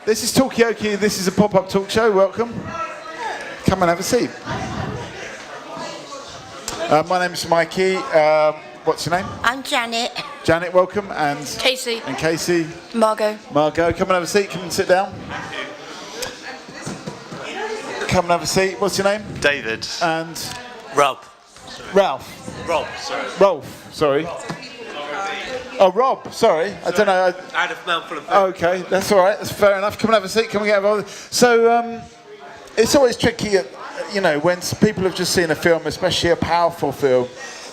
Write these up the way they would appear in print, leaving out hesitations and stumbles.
This is Talkaoke. This is a pop-up talk show. Welcome. Come and have a seat. My name's Mikey. What's your name? I'm Janet. Janet, welcome. And Casey. And Casey. Margot. Margot, come and have a seat. Come and sit down. Come and have a seat. What's your name? David. And Rob. Ralph. Rob, sorry. Rolf, sorry. Oh, Rob, sorry. I don't know. I had a mouthful of food. Okay, that's all right. That's fair enough. Come and have a seat. Come and get involved. So, it's always tricky, you know, when people have just seen a film, especially a powerful film,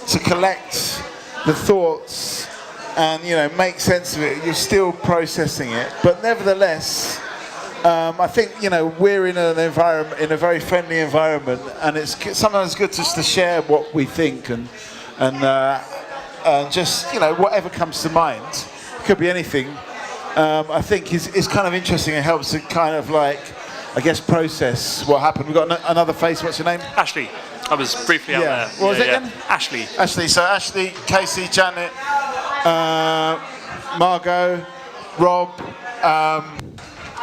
to collect the thoughts and, you know, make sense of it. You're still processing it. But nevertheless, I think, you know, we're in an environment, in a very friendly environment, and it's sometimes good just to share what we think and just, you know, whatever comes to mind. It could be anything. I think is kind of interesting. It helps to kind of like, I guess, process what happened. We've got another face. What's your name? Ashley. I was briefly out there. What was it again? Ashley. Ashley. So Ashley, Casey, Janet, Margot, Rob.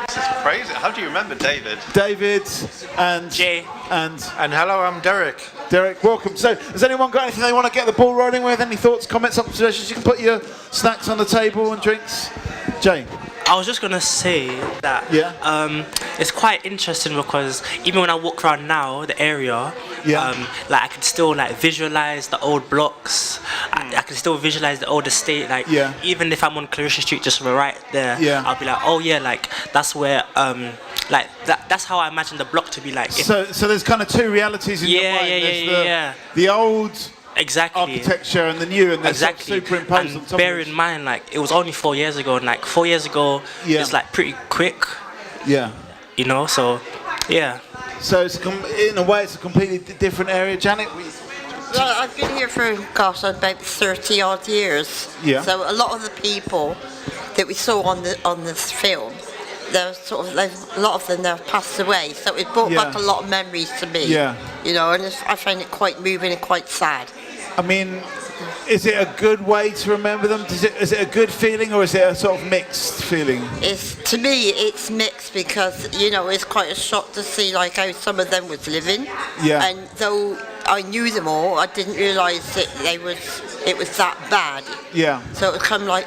This is crazy. How do you remember David? David and Jay. And hello, I'm Derek. Derek, welcome. So, has anyone got anything they want to get the ball rolling with? Any thoughts, comments, observations? You can put your snacks on the table and drinks. Jay. I was just gonna say that it's quite interesting because even when I walk around now, the area, like I can still like visualize the old blocks. I can still visualize the old estate. Like even if I'm on Clarissa Street, just right there, I'll be like, oh yeah, like that's where like that's how I imagine the block to be like. So there's kind of two realities in your mind. The old. Exactly. Architecture and the new, and they're exactly. superimposed and on top bear of in mind, like it was only 4 years ago, and like 4 years ago, it's like pretty quick. Yeah. You know, so yeah. So it's in a way, it's a completely different area, Janet. Well, I've been here for about 30 odd years. Yeah. So a lot of the people that we saw on this film, they're sort of a lot of them have passed away. So it brought back a lot of memories to me. Yeah. You know, and I find it quite moving and quite sad. I mean, is it a good way to remember them? Is it a good feeling, or is it a sort of mixed feeling? To me, it's mixed because, you know, it's quite a shock to see like how some of them was living. Yeah. And though I knew them all, I didn't realise that it was that bad. Yeah. So it was kind of like,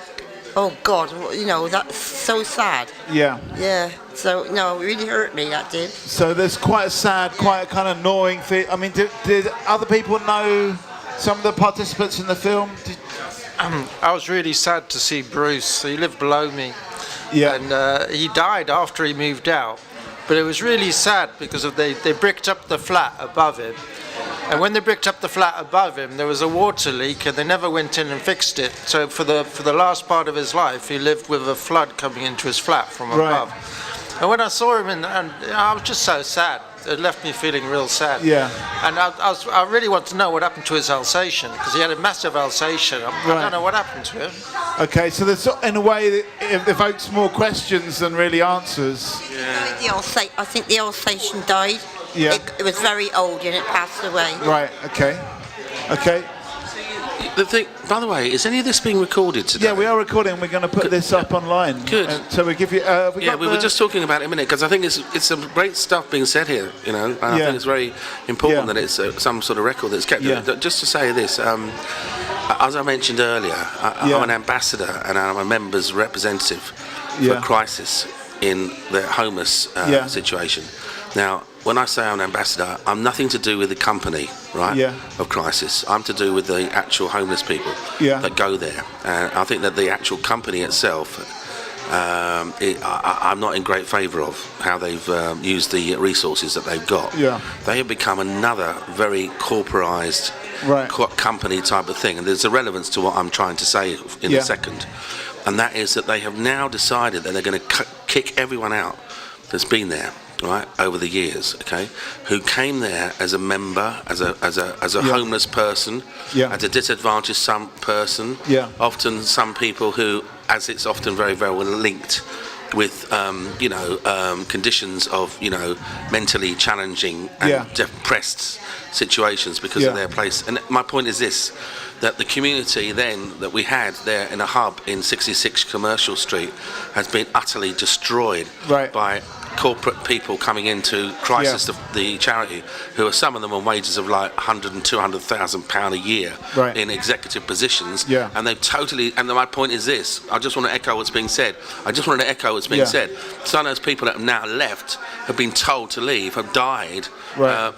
oh God, you know, that's so sad. Yeah. Yeah. So no, it really hurt me. That did. So there's quite a sad, quite a kind of gnawing thing. I mean, did other people know some of the participants in the film? I was really sad to see Bruce. He lived below me. Yeah. And he died after he moved out. But it was really sad because they bricked up the flat above him. And when they bricked up the flat above him, there was a water leak, and they never went in and fixed it. So for the last part of his life, he lived with a flood coming into his flat from above. And when I saw him, and I was just so sad. It left me feeling real sad. Yeah. And I really want to know what happened to his Alsatian, because he had a massive Alsatian. I don't know what happened to him. Okay, so there's, in a way, it evokes more questions than really answers. Yeah. I think the Alsatian died. Yeah. It was very old and it passed away. Right. Okay. Okay. The thing, by the way, is any of this being recorded today? Yeah, we are recording. We're going to put this up online. Good. So we give you. We were just talking about it a minute because I think it's some great stuff being said here. You know, and I think it's very important that it's some sort of record that's kept. Yeah. Just to say this, as I mentioned earlier, I'm an ambassador and I'm a members representative for Crisis in the homeless situation. Now, when I say I'm an ambassador, I'm nothing to do with the company, right, of Crisis. I'm to do with the actual homeless people that go there. And I think that the actual company itself, I'm not in great favour of how they've used the resources that they've got. Yeah. They have become another very corporised company type of thing. And there's a relevance to what I'm trying to say in a second. And that is that they have now decided that they're going to kick everyone out that's been there, right, over the years, okay, who came there as a member, as a homeless person, as a disadvantaged person, often some people who, as it's often very, very well linked, with conditions of mentally challenging and depressed situations because of their place. And my point is this, that the community then that we had there in a hub in 66 Commercial Street has been utterly destroyed by corporate people coming into Crisis, the charity, who are, some of them on wages of like 100 and 200,000 pound a year in executive positions, and they've totally. And my point is this: I just want to echo what's being said. Some of those people that have now left have been told to leave, have died.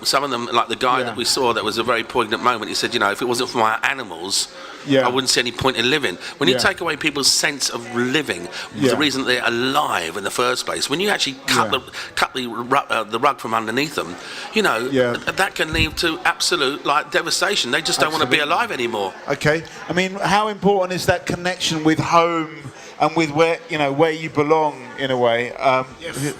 Some of them, like the guy that we saw, that was a very poignant moment. He said, if it wasn't for my animals, I wouldn't see any point in living. When you take away people's sense of living, the reason they're alive in the first place, when you actually cut the rug from underneath them, that can lead to absolute devastation. They just don't want to be alive anymore. Okay, I mean, how important is that connection with home and with where you belong in a way?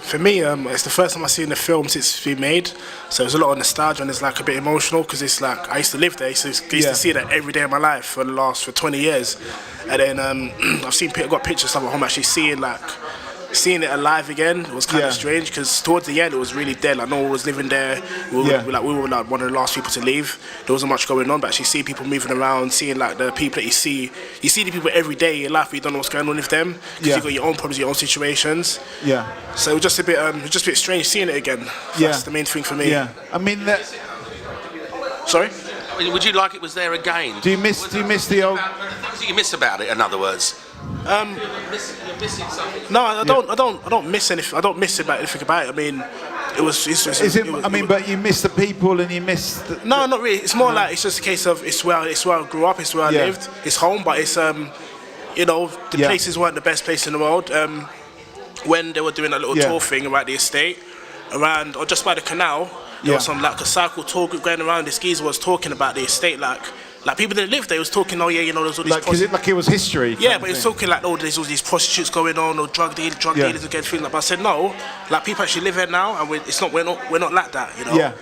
For me, it's the first time I've seen the film since it's been made, so there's a lot of nostalgia and it's like a bit emotional because it's like I used to live there, I used to see that every day of my life for 20 years, and then I've got pictures of it at home, actually seeing it alive again. It was kind of strange because towards the end it was really dead. Like no one was living there. We were like one of the last people to leave. There wasn't much going on, but actually see people moving around, seeing like the people that you see the people every day in your life, but you don't know what's going on with them because you got your own problems, your own situations. So it was just a bit strange seeing it again. That's the main thing for me. I mean that. Sorry. I mean, would you like it was there again? Do you miss the old? What do you miss about it? In other words. You're missing something. No, I don't miss anything. I don't miss anything about it. I mean, but you miss the people and you miss. No, not really. It's more like it's just a case of it's where I grew up. It's where I lived. It's home, but it's the places weren't the best place in the world. When they were doing a little tour thing around the estate, around or just by the canal, there was some like a cycle tour group going around. This geezer was talking about the estate like people that lived there. He was talking, there's all these like it was history. Yeah, but he was talking like, there's all these prostitutes going on, or drug dealers again, things like that. But I said no, like people actually live here now, and we're not like that,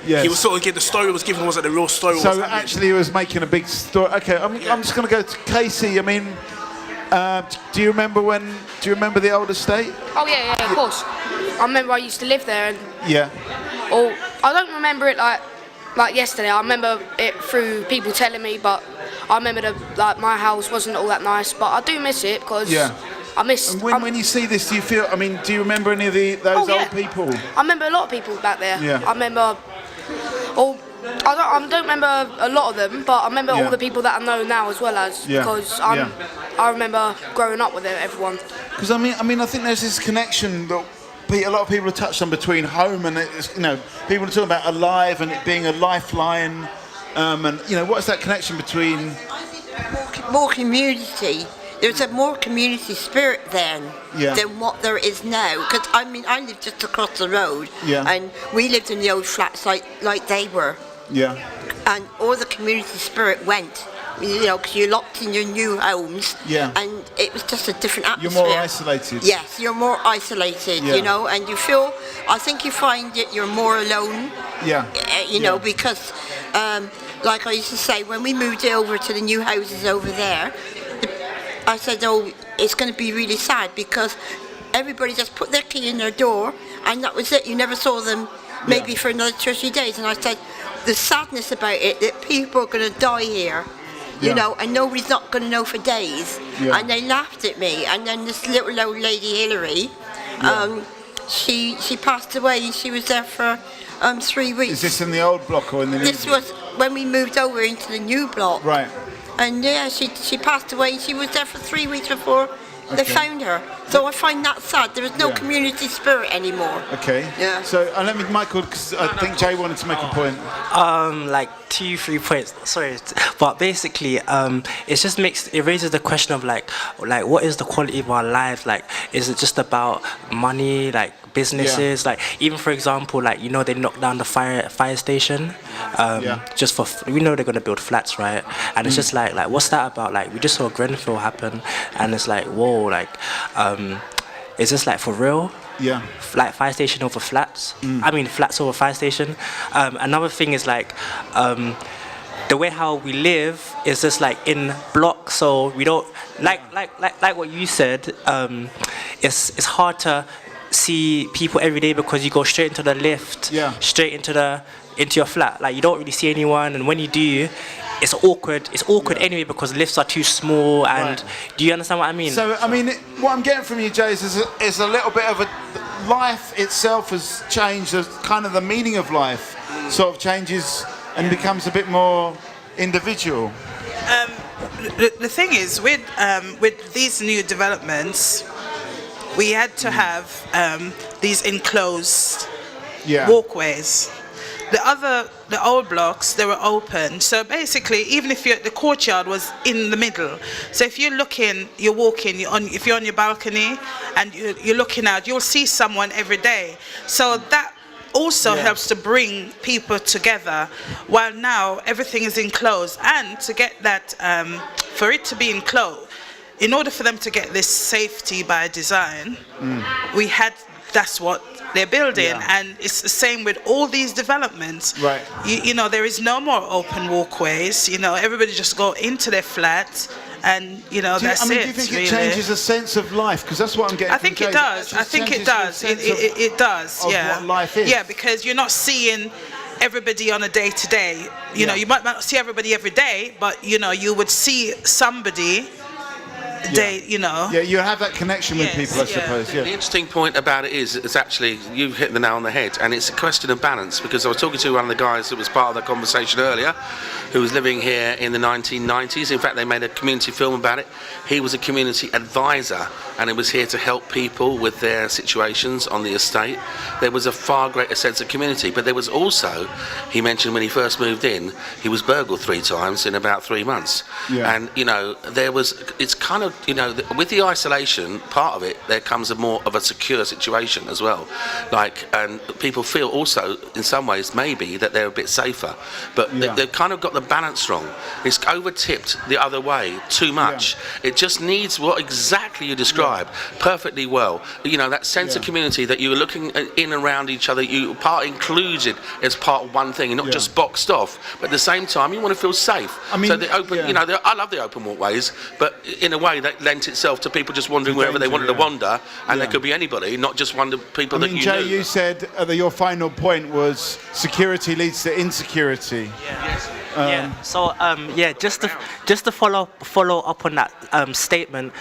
He was sort of the story was given wasn't the real story. So actually, he was making a big story. Okay, I'm just going to go to Casey. I mean, do you remember the old estate? Oh yeah, of course. I remember I used to live there, and I don't remember it like yesterday. I remember it through people telling me, but I remember my house wasn't all that nice, but I do miss it because I miss. And when you see this, do you feel? I mean, do you remember any of those old people? I remember a lot of people back there. Yeah. I remember. I don't remember a lot of them, but I remember all the people that I know now as well as because I remember growing up with everyone. Because I mean, I think there's this connection that a lot of people have touched on between home and people are talking about alive and it being a lifeline, and what's that connection between more community. There was a more community spirit then than what there is now. Because I lived just across the road, and we lived in the old flats like they were. And all the community spirit went. Because you're locked in your new homes, and it was just a different atmosphere. You're more isolated. Yes, you're more isolated, and I think you find that you're more alone, because, like I used to say, when we moved over to the new houses over there, I said, it's going to be really sad because everybody just put their key in their door, and that was it. You never saw them maybe for another 2 or 3 days, and I said, the sadness about it, that people are going to die here. And nobody's not going to know for days. And they laughed at me. And then this little old lady, Hillary, she passed away, and she was there for 3 weeks. Is this in the old block or in the new? This was when we moved over into the new block. Right. And she passed away, and she was there for 3 weeks before they found her. So I find that sad. There is no community spirit anymore. Okay. Yeah. So let me, Michael, because I think Jay wanted to make a point. Like 2-3 points. Sorry, but basically, it raises the question of like what is the quality of our lives? Like, is it just about money? Like businesses? Like even for example, they knocked down the fire station. Just for they're going to build flats, right? And it's just like what's that about? Like we just saw Grenfell happen, and it's like whoa, is this for real? Yeah. Like fire station over flats. I mean flats over fire station. Another thing is the way how we live is just in blocks, so we don't like what you said. it's hard to see people every day because you go straight into the lift, straight into your flat. Like you don't really see anyone, and when you do, it's awkward. It's awkward anyway because lifts are too small. And do you understand what I mean? So I mean, what I'm getting from you, Jay, is a little bit of a life itself has changed. Kind of the meaning of life sort of changes and becomes a bit more individual. The thing is, with these new developments, we had to have these enclosed walkways. The old blocks, they were open. So basically, even if the courtyard was in the middle, so if you're looking, you're walking, if you're on your balcony and you're looking out, you'll see someone every day. So that also helps to bring people together, while now everything is enclosed. And to get that, for it to be enclosed, in order for them to get this safety by design, that's what they're building. And it's the same with all these developments. Right. You know, there is no more open walkways. You know, everybody just go into their flats. And you know, that's it. Do you think it changes a sense of life? Because that's what I'm getting. I think it does. I think it does. It does. Yeah. What life is. Yeah, because you're not seeing everybody on a day-to-day. You know, you might not see everybody every day, but you know, you would see somebody. You know. Yeah, you have that connection with people, I suppose. Yeah. The interesting point about it is, it's actually, you've hit the nail on the head, and it's a question of balance, because I was talking to one of the guys that was part of the conversation earlier, who was living here in the 1990s. In fact, they made a community film about it. He was a community advisor, and he was here to help people with their situations on the estate. There was a far greater sense of community, but there was also, he mentioned when he first moved in, he was burgled 3 times in about 3 months. And, you know, it's kind of, you know, with the isolation part of it, there comes a more of a secure situation as well. Like, and people feel also, in some ways, maybe that they're a bit safer, but they've kind of got the balance wrong. It's over-tipped the other way too much. It just needs what exactly you describe perfectly well. You know, that sense of community, that you're looking in around each other, you are included as part of one thing and not just boxed off. But at the same time, you want to feel safe. I mean, so the open, you know, I love the open walkways, but in a way that lent itself to people just wandering wherever they wanted to wander, and there could be anybody, not just people that you knew. Jay, you said that your final point was security leads to insecurity. So just to follow up on that statement,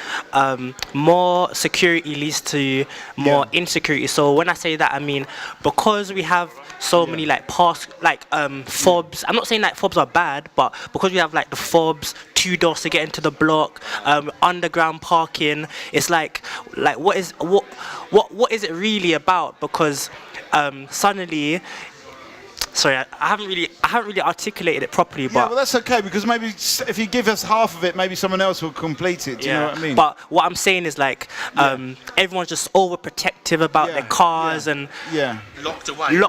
more security leads to more insecurity. So when I say that, I mean because we have so many fobs. I'm not saying like fobs are bad, but because we have like the fobs, 2 doors to get into the block, underground parking, it's like what is it really about? Because suddenly. Sorry, I haven't really articulated it properly. But well, that's okay, because maybe if you give us half of it, maybe someone else will complete it. Do you know what I mean? But what I'm saying is everyone's just overprotective about their cars and locked away. We're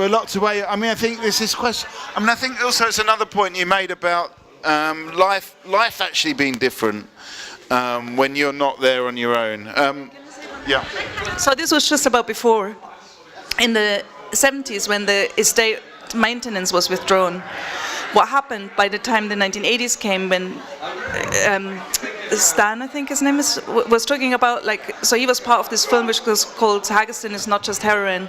locked away. I mean, I think this is question. I mean, I think also it's another point you made about life actually being different when you're not there on your own. So this was just about before, in the 70s, when the estate maintenance was withdrawn. What happened by the time the 1980s came, when Stan, I think his name is, was talking about, so he was part of this film which was called Haggerston is Not Just Heroin.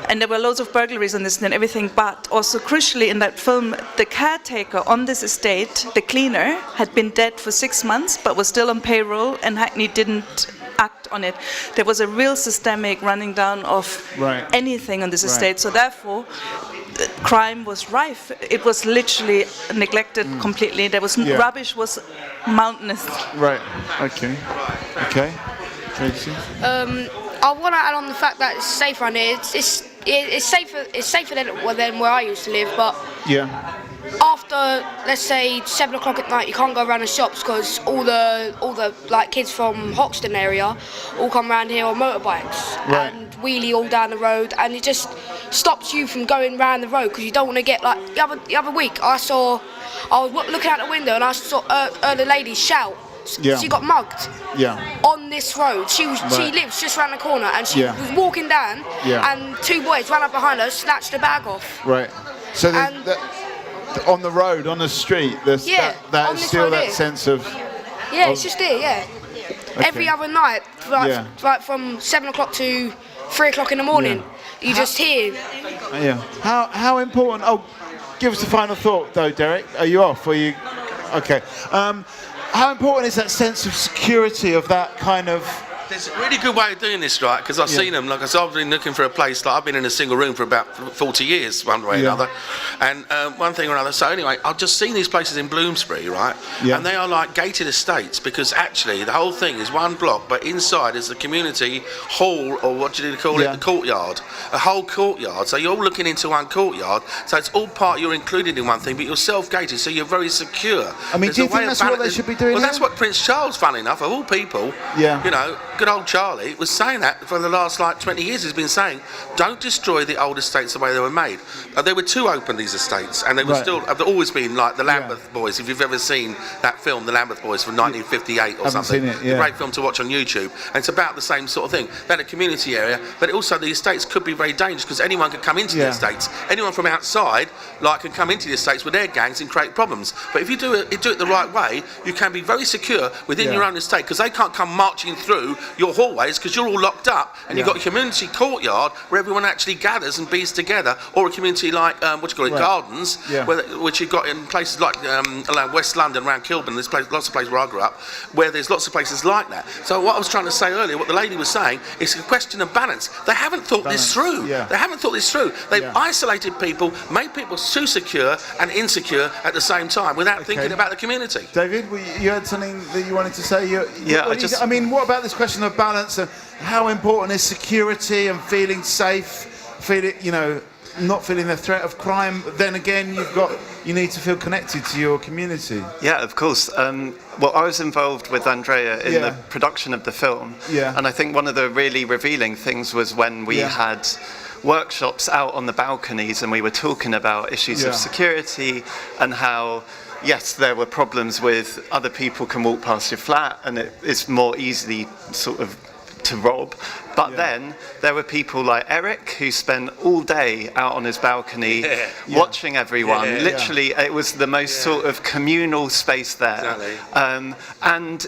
And there were loads of burglaries on this and everything, but also crucially in that film, the caretaker on this estate, the cleaner, had been dead for 6 months, but was still on payroll, and Hackney didn't act on it. There was a real systemic running down of anything on this estate, so therefore, crime was rife. It was literally neglected completely. There was rubbish was mountainous. Right. Okay. Tracy? I want to add on the fact that it's safer around here. It's safer than where I used to live, but after, let's say, 7 o'clock at night, you can't go around the shops because all the kids from Haggerston area all come around here on motorbikes and wheelie all down the road, and it just stops you from going round the road because you don't want to get the other week. I was looking out the window and I saw the lady shout. She got mugged on this road. She lives just around the corner, and she was walking down, and 2 boys ran up behind her, snatched the bag off. Right. So on the road, on the street, that is still that sense of. It's just there. every other night, like from 7 o'clock to 3 o'clock in the morning. You just hear. Yeah. How important? Oh, give us a final thought, though, Derek. Are you off? Are you? Okay. How important is that sense of security of that kind of? There's a really good way of doing this, right? Because I've seen them. Like I said, I've been looking for a place. Like I've been in a single room for about 40 years, one way or another, and one thing or another. So anyway, I've just seen these places in Bloomsbury, right? Yeah. And they are like gated estates because actually the whole thing is one block, but inside is the community hall, or what do you call it? The courtyard, a whole courtyard. So you're all looking into one courtyard. So it's all part. You're included in one thing, but you're self-gated, so you're very secure. I mean, do you think that's what they should be doing? Well, that's what Prince Charles, funny enough, of all people, you know. Good old Charlie was saying that for the last 20 years. He's been saying, don't destroy the old estates the way they were made. There were two open, these estates, and they were still, have always been like the Lambeth Boys. If you've ever seen that film, The Lambeth Boys from 1958 or something, it's a great film to watch on YouTube, and it's about the same sort of thing. They had a community area, but also the estates could be very dangerous because anyone could come into the estates. Anyone from outside can come into the estates with their gangs and create problems. But if you do it the right way, you can be very secure within your own estate because they can't come marching through your hallways because you're all locked up, and you've got a community courtyard where everyone actually gathers and bees together, or a community like gardens, which you've got in places like around West London, around Kilburn. There's lots of places where I grew up where there's lots of places like that. So what I was trying to say earlier, what the lady was saying, is a question of balance. They haven't thought this through. They haven't thought this through. They've isolated people, made people too secure and insecure at the same time without thinking about the community. David, you had something that you wanted to say? I mean, what about this question of balance? And how important is security and feeling safe, not feeling the threat of crime? Then again, you need to feel connected to your community. Yeah, of course. Well, I was involved with Andrea in the production of the film, and I think one of the really revealing things was when we had workshops out on the balconies, and we were talking about issues of security and how, yes, there were problems with other people can walk past your flat and it's more easily sort of to rob. But then there were people like Eric who spent all day out on his balcony watching everyone. Literally, it was the most sort of communal space there. Exactly. And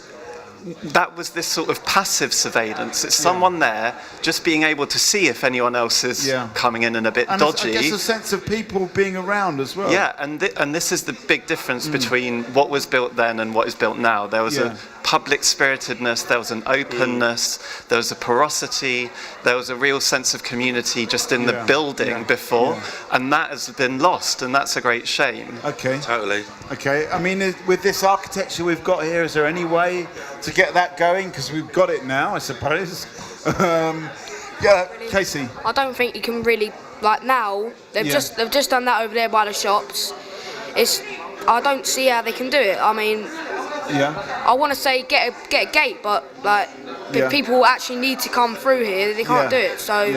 that was this sort of passive surveillance. It's someone there just being able to see if anyone else is coming in and a bit dodgy. I guess a sense of people being around as well. Yeah, and this is the big difference between what was built then and what is built now. There was a public spiritedness, there was an openness, there was a porosity, there was a real sense of community just in the building before, and that has been lost, and that's a great shame. Okay. Totally. Okay, I mean, with this architecture we've got here, is there any way to get that going? Because we've got it now, I suppose. Casey. I don't think you can really, like now, they've just done that over there by the shops. I don't see how they can do it. I mean, I want to say get a gate, but like if people actually need to come through here, they can't do it. So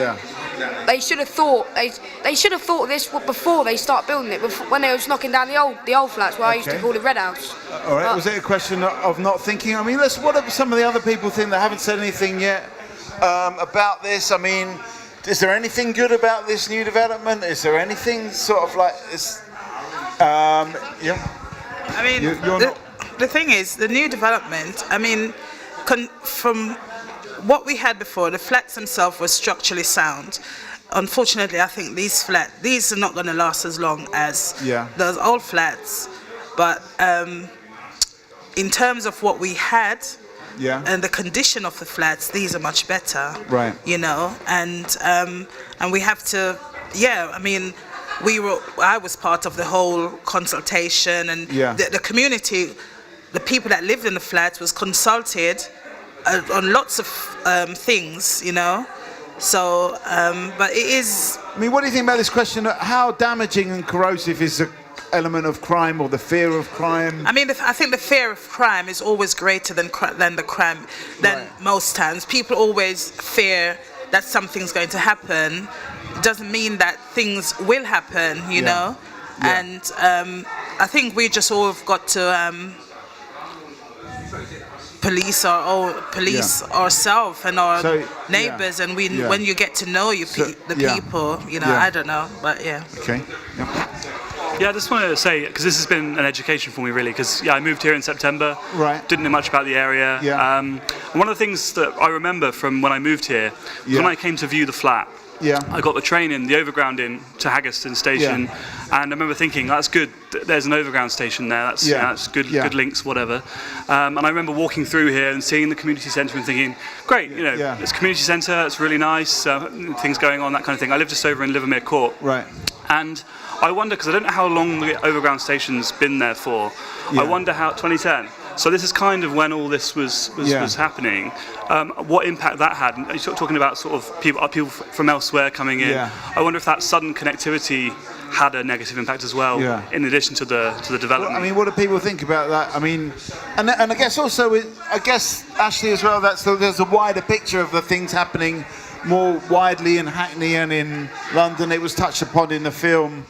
they should have thought they should have thought this before they start building it. When they was knocking down the old flats where I used to call the Red House. All right. Was it a question of not thinking? I mean, what do some of the other people think that haven't said anything yet about this? I mean, is there anything good about this new development? Is there anything sort of like this? I mean, the thing is, the new development, I mean, from what we had before, the flats themselves were structurally sound. Unfortunately, I think these are not going to last as long as those old flats. But in terms of what we had and the condition of the flats, these are much better. Right. You know, and we have to, I mean, I was part of the whole consultation, and the community, the people that lived in the flats was consulted on lots of things, you know. So, but it is. I mean, what do you think about this question? How damaging and corrosive is the element of crime or the fear of crime? I mean, I think the fear of crime is always greater than the crime. Most times, people always fear that something's going to happen. It doesn't mean that things will happen, you know. And I think we just all have got to police ourselves and our neighbours, and when you get to know the people, you know, I don't know, but Okay. Yeah, I just wanted to say, because this has been an education for me really, because I moved here in September, didn't know much about the area. And one of the things that I remember from when I moved here was when I came to view the flat. I got the train in, the overground in to Haggerston station, and I remember thinking, that's good, there's an overground station there, that's good links, whatever. And I remember walking through here and seeing the community centre and thinking, great, it's a community centre, it's really nice, things going on, that kind of thing. I live just over in Livermere Court. And I wonder, because I don't know how long the overground station's been there for, I wonder how, 2010. So this is kind of when all this was happening. What impact that had? And you're talking about sort of people from elsewhere coming in. I wonder if that sudden connectivity had a negative impact as well, in addition to the development. Well, I mean, what do people think about that? I mean, and I guess also, Ashley as well. There's a wider picture of the things happening more widely in Hackney and in London. It was touched upon in the film.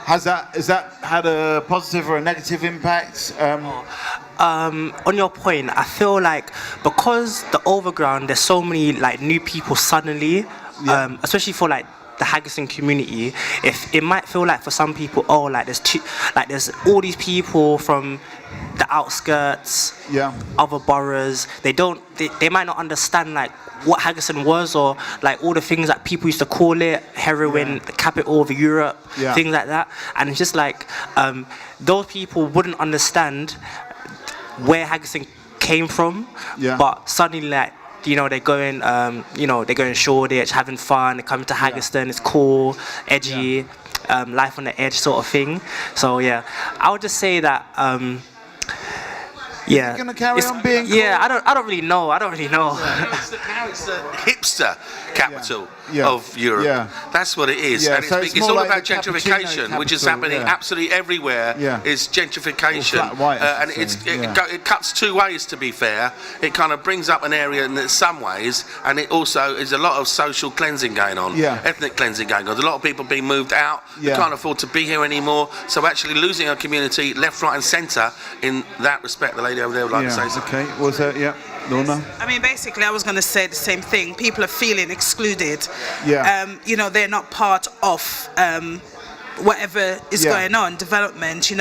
Has that had a positive or a negative impact? On your point, I feel like because the overground, there's so many like new people suddenly, especially for like the Haggerston community. If it might feel like for some people, there's all these people from the outskirts, other boroughs. They might not understand like what Haggerston was, or like all the things that people used to call it, heroin, the capital of Europe, things like that. And it's just like those people wouldn't understand where Haggerston came from, but suddenly like they're going Shoreditch, having fun, they're coming to Haggerston, it's cool, edgy, life on the edge sort of thing. So I would just say that Is it going to carry on being cool? I don't really know. Now it's the hipster capital of Europe. That's what it is. And so it's all like about gentrification, which is happening absolutely everywhere. Is gentrification, and it cuts two ways. To be fair, it kind of brings up an area in some ways, and it also is a lot of social cleansing going on, ethnic cleansing going on. There's a lot of people being moved out. They can't afford to be here anymore. So actually losing a community left, right, and centre in that respect. The lady over there would like to say something. Okay, was that Lorna? I mean, basically, I was going to say the same thing. People are feeling excluded. They're not part of whatever is going on, development.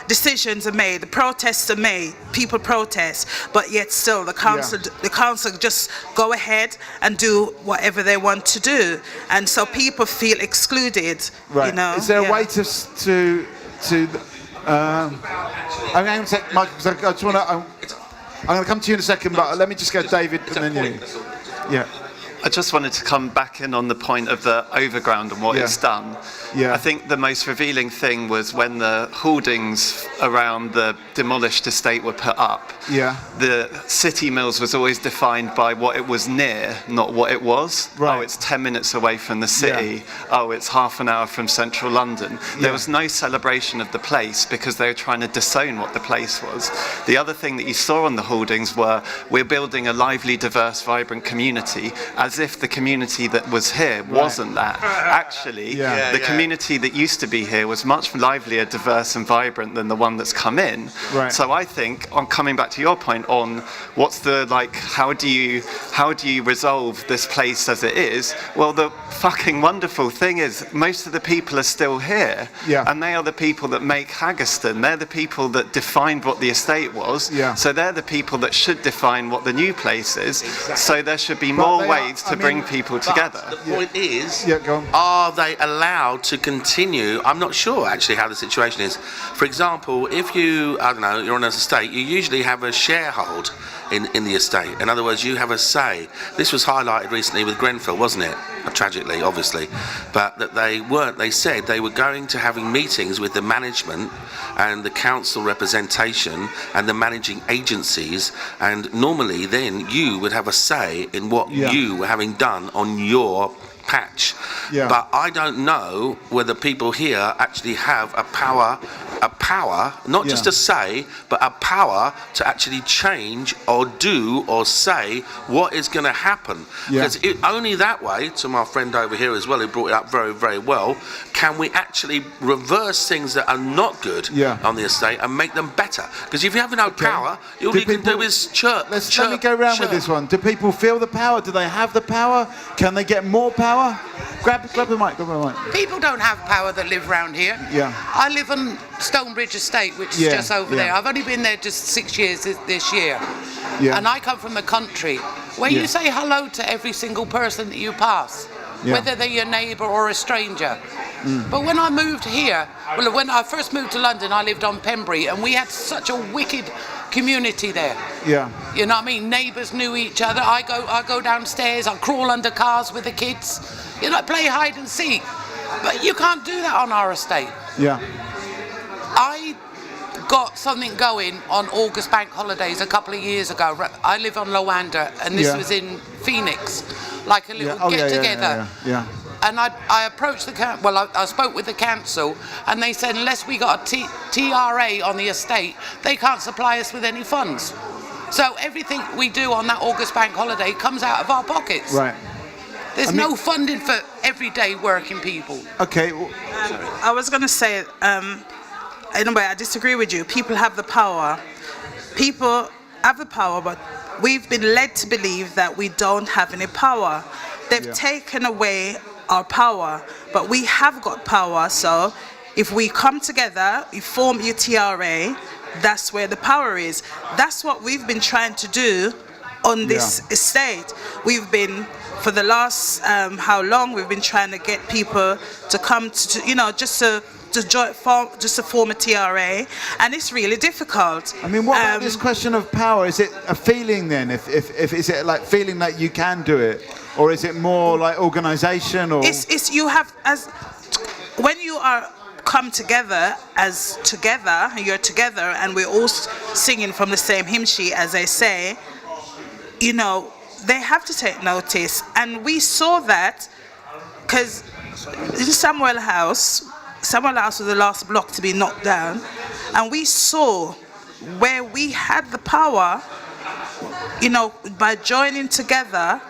Decisions are made, the protests are made, people protest, but yet still the council just go ahead and do whatever they want to do, and so people feel excluded. Is there a way to I'm going to take Michael, because I just want to. I'm going to come to you in a second, but let me just go David and then you. I just wanted to come back in on the point of the overground and what it's done. I think the most revealing thing was when the hoardings around the demolished estate were put up. The city mills was always defined by what it was near, not what it was. Oh, it's 10 minutes away from the city. Oh, it's half an hour from central London. There was no celebration of the place because they were trying to disown what the place was. The other thing that you saw on the hoardings were, we're building a lively, diverse, vibrant community, as if the community that was here wasn't that. Actually, the community that used to be here was much livelier, diverse and vibrant than the one that's come in. So I think, on coming back to your point on what's the, how do you resolve this place as it is, well, the fucking wonderful thing is most of the people are still here, and they are the people that make Haggerston. They're the people that defined what the estate was, so they're the people that should define what the new place is. So there should be more ways to bring people together. The point is, are they allowed to continue? I'm not sure actually how the situation is. For example, if you, I don't know, you're on an estate, you usually have a sharehold in the estate. In other words, you have a say. This was highlighted recently with Grenfell, wasn't it? Tragically, obviously, but that they weren't. They said they were going to having meetings with the management and the council representation and the managing agencies, and normally then you would have a say in what you were having done on your patch. But I don't know whether people here actually have a power, not just a say, but a power to actually change or do or say what is going to happen. Because only that way, to my friend over here as well, who brought it up very, very well, can we actually reverse things that are not good on the estate and make them better. Because if you have no power, all you can do is chirp. Let me go around with this one. Do people feel the power? Do they have the power? Can they get more power? power? Grab the mic. People don't have power that live round here. Yeah. I live on Stonebridge Estate, which is just over there. I've only been there just 6 years this year. Yeah. And I come from the country where you say hello to every single person that you pass, whether they're your neighbour or a stranger. But when I moved here, well, when I first moved to London, I lived on Pembury, and we had such a wicked community there. Yeah. You know what I mean? Neighbours knew each other. I go downstairs, I crawl under cars with the kids. You know, play hide and seek. But you can't do that on our estate. Yeah. I got something going on August bank holidays a couple of years ago. I live on Loanda, and this was in Phoenix, like a little get-together. Yeah. And I approached I spoke with the council, and they said unless we got a TRA on the estate, they can't supply us with any funds. So everything we do on that August bank holiday comes out of our pockets. Right. There's no funding for everyday working people. Okay. I was going to say, in a way, I disagree with you. People have the power. People have the power, but we've been led to believe that we don't have any power. They've taken away our power, but we have got power. So if we come together, we form your TRA, that's where the power is. That's what we've been trying to do on this estate. We've been, for the last how long, we've been trying to get people to come to just to form a TRA, and it's really difficult. I mean, what about this question of power? Is it a feeling then? If is it like feeling that you can do it, or is it more like organisation? Or it's you have as when you are come together as together, you're together, and we're all singing from the same hymn sheet, as they say. You know, they have to take notice, and we saw that because in Samuel House was the last block to be knocked down, and we saw where we had the power, by joining together.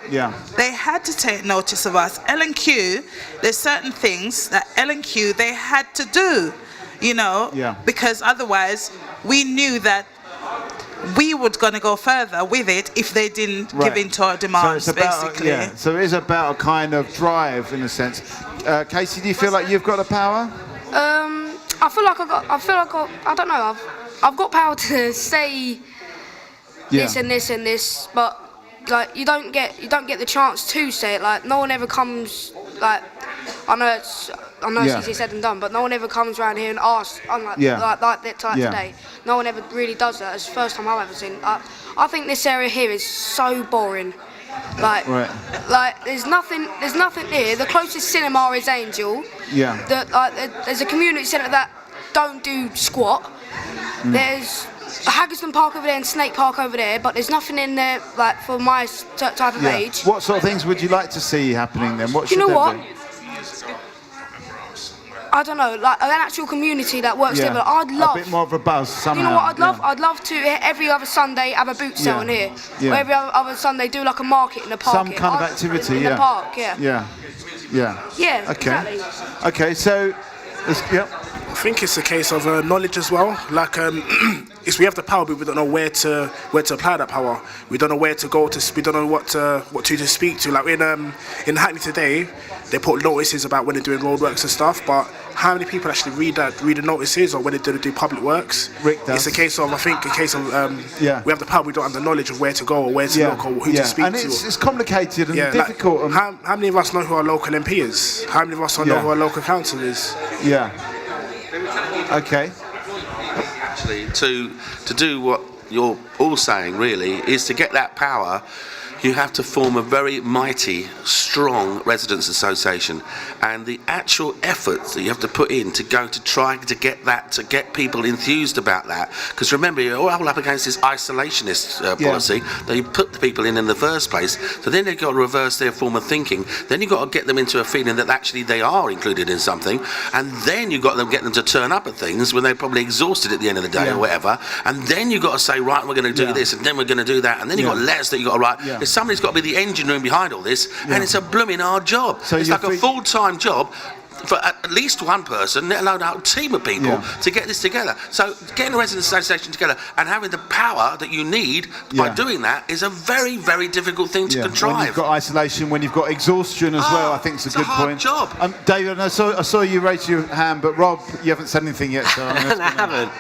They had to take notice of us. L&Q, there's certain things that L&Q they had to do, because otherwise we knew that we were going to go further with it if they didn't give in to our demands, basically. So it is about a kind of drive, in a sense. Casey, do you feel like you've got the power? I feel like I don't know. I've got power to say this and this and this, but like you don't get the chance to say it. Like no one ever comes. Like I know it's easy said and done, but no one ever comes around here and asks. Like that type today. No one ever really does that. It's the first time I've ever seen. I think this area here is so boring. Like there's nothing here. The closest cinema is Angel. There's a community centre that don't do squat. There's Haggerston Park over there and Snake Park over there, but there's nothing in there like for my type of age. What sort of things would you like to see happening then? What should you know what? Be? I don't know, like an actual community that works together. I'd love a bit more of a buzz somehow. You know what I'd love? I'd love to every other Sunday have a boot sale in here. Or every other Sunday do like a market in the park. Some kind of activity, in the park, Yeah, okay. Exactly. Okay, so I think it's a case of knowledge as well. Like, we have the power, but we don't know where to apply that power. We don't know where to go to. We don't know what to speak to. Like in Hackney today, they put notices about when they're doing roadworks and stuff. But how many people actually read the notices, or when they do public works? Rick does. It's a case of we have the power. We don't have the knowledge of where to go or where to look or who to speak and to. it's complicated and difficult. Like, how many of us know who our local MP is? How many of us know who our local council is? Yeah. Okay. Actually, to do what you're all saying, really, is to get that power. You have to form a very mighty, strong residents' association, and the actual efforts that you have to put in to go to try to get that, to get people enthused about that. Because remember, you're all up against this isolationist policy that you put the people in the first place. So then they've got to reverse their form of thinking. Then you've got to get them into a feeling that actually they are included in something, and then you've got to get them to turn up at things when they're probably exhausted at the end of the day or whatever. And then you've got to say, right, we're going to do this, and then we're going to do that, and then you've got letters that you've got to write. Somebody's got to be the engine room behind all this, and it's a blooming hard job. So it's like a full-time job. for at least one person, let alone a whole team of people, to get this together. So getting a residents' association together and having the power that you need by doing that is a very, very difficult thing to contrive. When you've got isolation, when you've got exhaustion as well, I think it's a good point. It's a hard job. David, I saw you raise your hand, but Rob, you haven't said anything yet. So I haven't.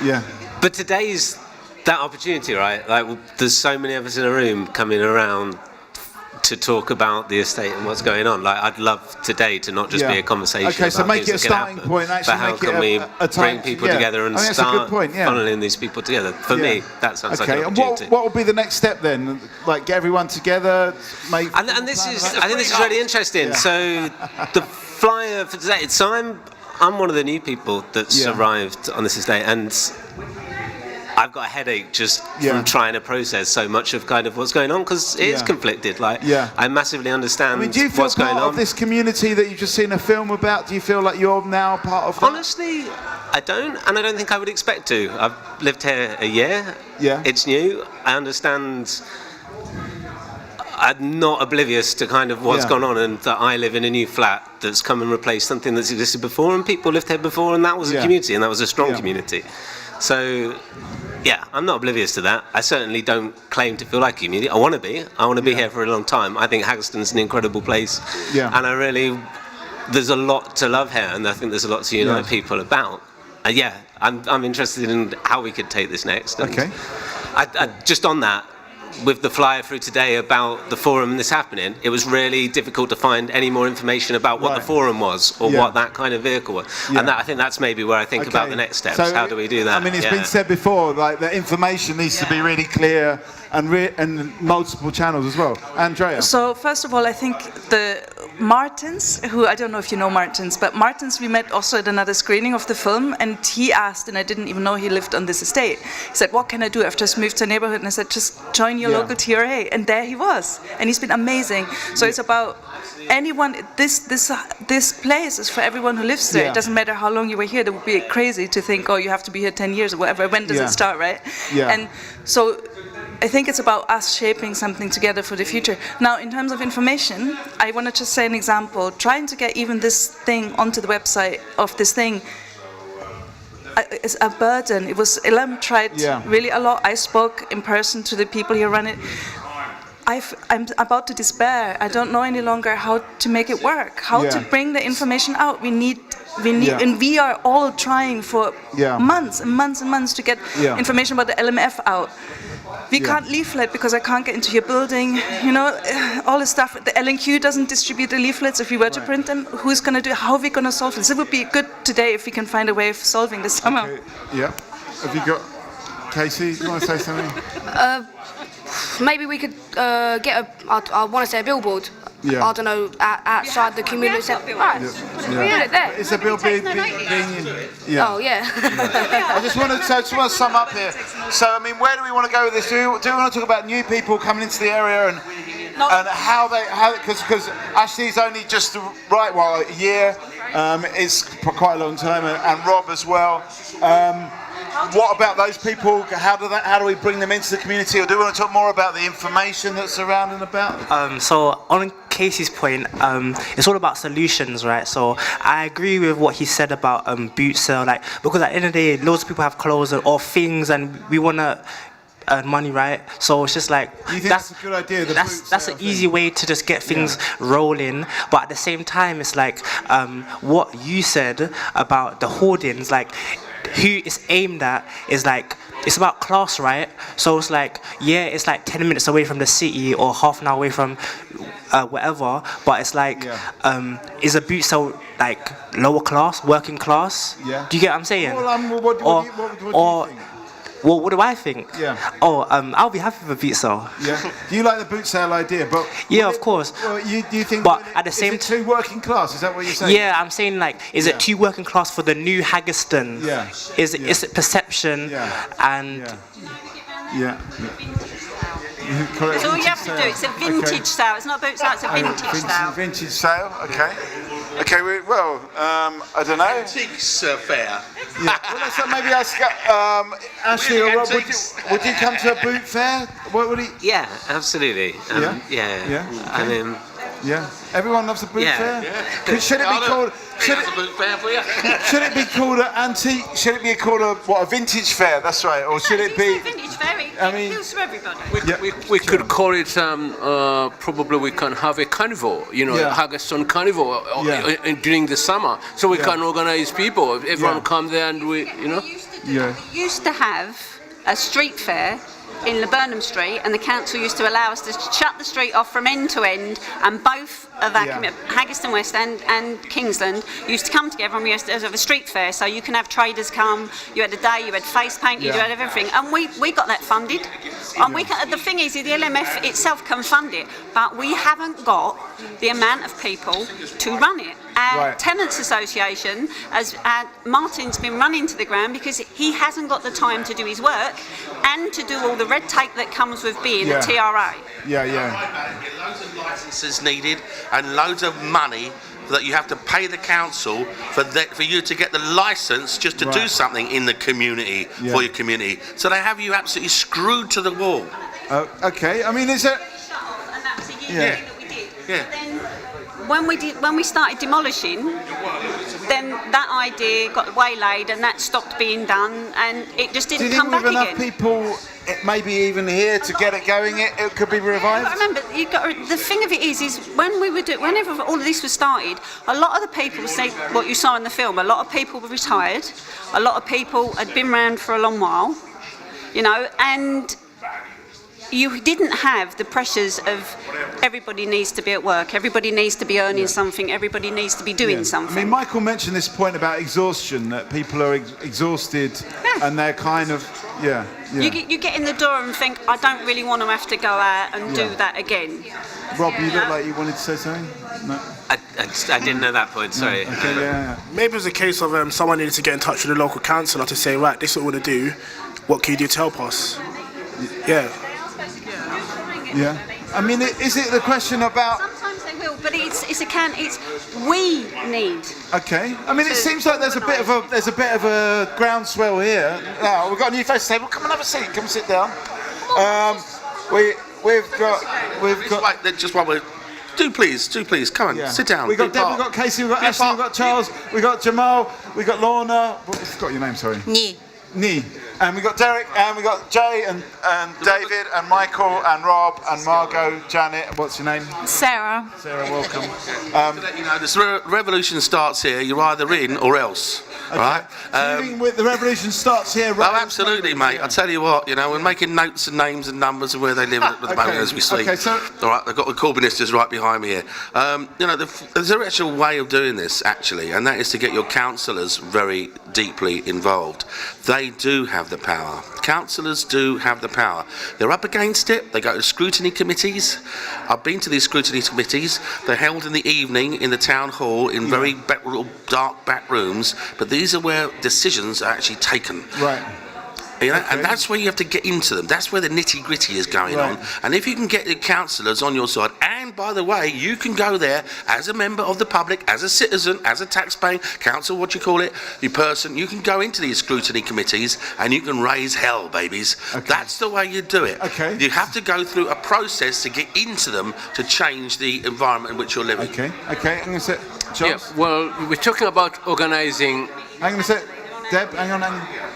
Yeah. But today's that opportunity, right? Like, there's so many of us in a room coming around to talk about the estate and what's going on. Like, I'd love today to not just be a conversation. Okay, so about make it a things that can starting happen, point. Actually, but how make can it we a time bring people together and start funneling these people together? For me, that sounds like an opportunity. And what will be the next step then? Like, get everyone together, make. And this is, I think this is really interesting. Yeah. So the flyer for today. So I'm one of the new people that's arrived on this estate, and I've got a headache just from trying to process so much of kind of what's going on, because it is conflicted. Like, I massively understand do you feel what's going part on. of this community that you've just seen a film about? Do you feel like you're now part of that? Honestly, I don't, and I don't think I would expect to. I've lived here a year. Yeah. It's new. I understand. I'm not oblivious to kind of what's gone on, and that I live in a new flat that's come and replaced something that's existed before, and people lived here before, and that was a community, and that was a strong community. So, yeah, I'm not oblivious to that. I certainly don't claim to feel like a community. I want to be. I want to be here for a long time. I think Haggerston's an incredible place, and there's a lot to love here, and I think there's a lot to unite people about. And I'm interested in how we could take this next. And I just on that, with the flyer through today about the forum and this happening, it was really difficult to find any more information about what the forum was, or what that kind of vehicle was. And I think that's maybe where I think about the next steps. So, how do we do that? I mean, it's been said before, like, the information needs to be really clear and multiple channels as well. Andrea? So first of all, I think the Martins, who, I don't know if you know Martins, but Martins we met also at another screening of the film, and he asked, and I didn't even know he lived on this estate, he said, what can I do? I've just moved to a neighborhood, and I said, just join your local TRA, and there he was, and he's been amazing. So it's about anyone, this place is for everyone who lives there. It doesn't matter how long you were here. That would be crazy to think, oh, you have to be here 10 years or whatever. When does it start, right? And so I think it's about us shaping something together for the future. Now, in terms of information, I want to just say an example. Trying to get even this thing onto the website of this thing is a burden. Elam tried really a lot. I spoke in person to the people here run it. I'm about to despair. I don't know any longer how to make it work, how to bring the information out. We need, and we are all trying for months and months and months to get information about the LMF out. We can't leaflet because I can't get into your building, all this stuff. The LNQ doesn't distribute the leaflets. If we were to print them, who's going to do it? How are we going to solve this? It would be good today if we can find a way of solving this somehow. Okay. Yeah. Have you got, Casey, do you want to say something? Maybe we could get I want to say a billboard. I don't know, outside the community centre. Right. Put it there. Is a billboard being Oh, yeah. I just want to sum up here. So, I mean, where do we want to go with this? Do we want to talk about new people coming into the area and how because Ashley's only just a year. It's for quite a long time, and Rob as well. What about those people? How do we bring them into the community, or do we want to talk more about the information that's around and about? So on Casey's point, it's all about solutions, right? So I agree with what he said about boot sale, like, because at the end of the day, loads of people have clothes or things, and we want to earn money, right? So it's just like, you think that's a good idea? That's an easy way to just get things rolling. But at the same time, it's like what you said about the hoardings, like, who it's aimed at is like, it's about class, right? So it's like, it's like 10 minutes away from the city or half an hour away from whatever, but it's like, is a boot sale like lower class, working class? Yeah. Do you get what I'm saying? Well, what do you think? Well, what do I think? Yeah. Oh, I'll be happy with a boot sale. Yeah. Do you like the boot sale idea? But of course. Well, do you think? But at the same time, too working class? Is that what you're saying? Yeah, I'm saying, like, is it too working class for the new Haggerston? Yeah. Is it perception? And That's all you have to do. It's a vintage sale. It's not a boot sale. It's a vintage sale. Vintage sale. Okay. Okay. I don't know. Antiques fair. Yeah. Well, so maybe ask Ashley or Rob. Would you come to a boot fair? Yeah, absolutely. I mean, Yeah. Everyone loves a boot fair. Yeah. Should it be called? Should a boot fair for you? Should it be called an antique? Should it be called a vintage fair? That's right. Or should it be? Vintage fair. It appeals to everybody. We could call it. Probably we can have a carnival. Haggerston Carnival during the summer, so we can organize people. Everyone come there and we. We used to have a street fair in Laburnum Street, and the council used to allow us to shut the street off from end to end, and both of our Haggerston West and Kingsland used to come together, and we used to have a street fair, so you can have traders come, you had a day, you had face paint, you had everything, and we got that funded. And the thing is, the LMF itself can fund it, but we haven't got the amount of people to run it. Our Tenants Association, as Martin's been running to the ground because he hasn't got the time to do his work and to do all the red tape that comes with being a TRA. Loads of licences needed and loads of money that you have to pay the council for you to get the licence just to do something in the community for your community. So they have you absolutely screwed to the wall. Okay. I mean, is it? And that was a year that we did. Then when we started demolishing, then that idea got waylaid and that stopped being done, and it just didn't come back again. Do you think with enough people, maybe even here, to get it going, it could be revived? But remember, the thing of it is when we were whenever all of this was started, a lot of the people say what you saw in the film. A lot of people were retired. A lot of people had been around for a long while, and you didn't have the pressures of everybody needs to be at work, everybody needs to be earning something, everybody needs to be doing something. I mean, Michael mentioned this point about exhaustion, that people are exhausted and they're kind of, You get in the door and think, I don't really want to have to go out and do that again. Rob, you look like you wanted to say something? No? I didn't know that point, sorry. Okay, Maybe it was a case of someone needed to get in touch with the local councillor to say, right, this is what we want to do, what can you do to help us? Yeah. I mean, is it the question about? Sometimes they will, but it's we need. Okay. I mean, it seems like there's a bit of a groundswell here. Now we've got a new face to say, well, come and have a seat. Come sit down. We've got. Wait, just while we're. Do please, come on, sit down. We've got Deb, we've got Casey, we've got Ashley, we've got Charles, we've got Jamal, we've got Lorna. I forgot your name, sorry. Nee. And we've got Derek, and we've got Jay, and David, and Michael, and Rob, and Margot, Janet. What's your name? Sarah. Sarah, welcome. To let you know, this revolution starts here. You're either in or else. Okay. Right? So you think the revolution starts here, right? Oh, absolutely, mate. I tell you what, we're making notes and names and numbers of where they live at the moment as we speak. Okay, so all right, they've got the Corbynistas right behind me here. There's an actual way of doing this, actually, and that is to get your councillors very deeply involved. They do have the power. Councillors do have the power. They're up against it. They go to scrutiny committees. I've been to these scrutiny committees. They're held in the evening in the town hall in very dark back rooms, but these are where decisions are actually taken. Right. And that's where you have to get into them. That's where the nitty-gritty is going on. And if you can get the councillors on your side, and by the way, you can go there as a member of the public, as a citizen, as a taxpaying council, what you call it, you person, you can go into these scrutiny committees and you can raise hell, babies. That's the way you do it. You have to go through a process to get into them to change the environment in which you're living. Okay, I'm going to say, Charles? Yeah, well, we're talking about organising. I'm going to say, Deb, hang on.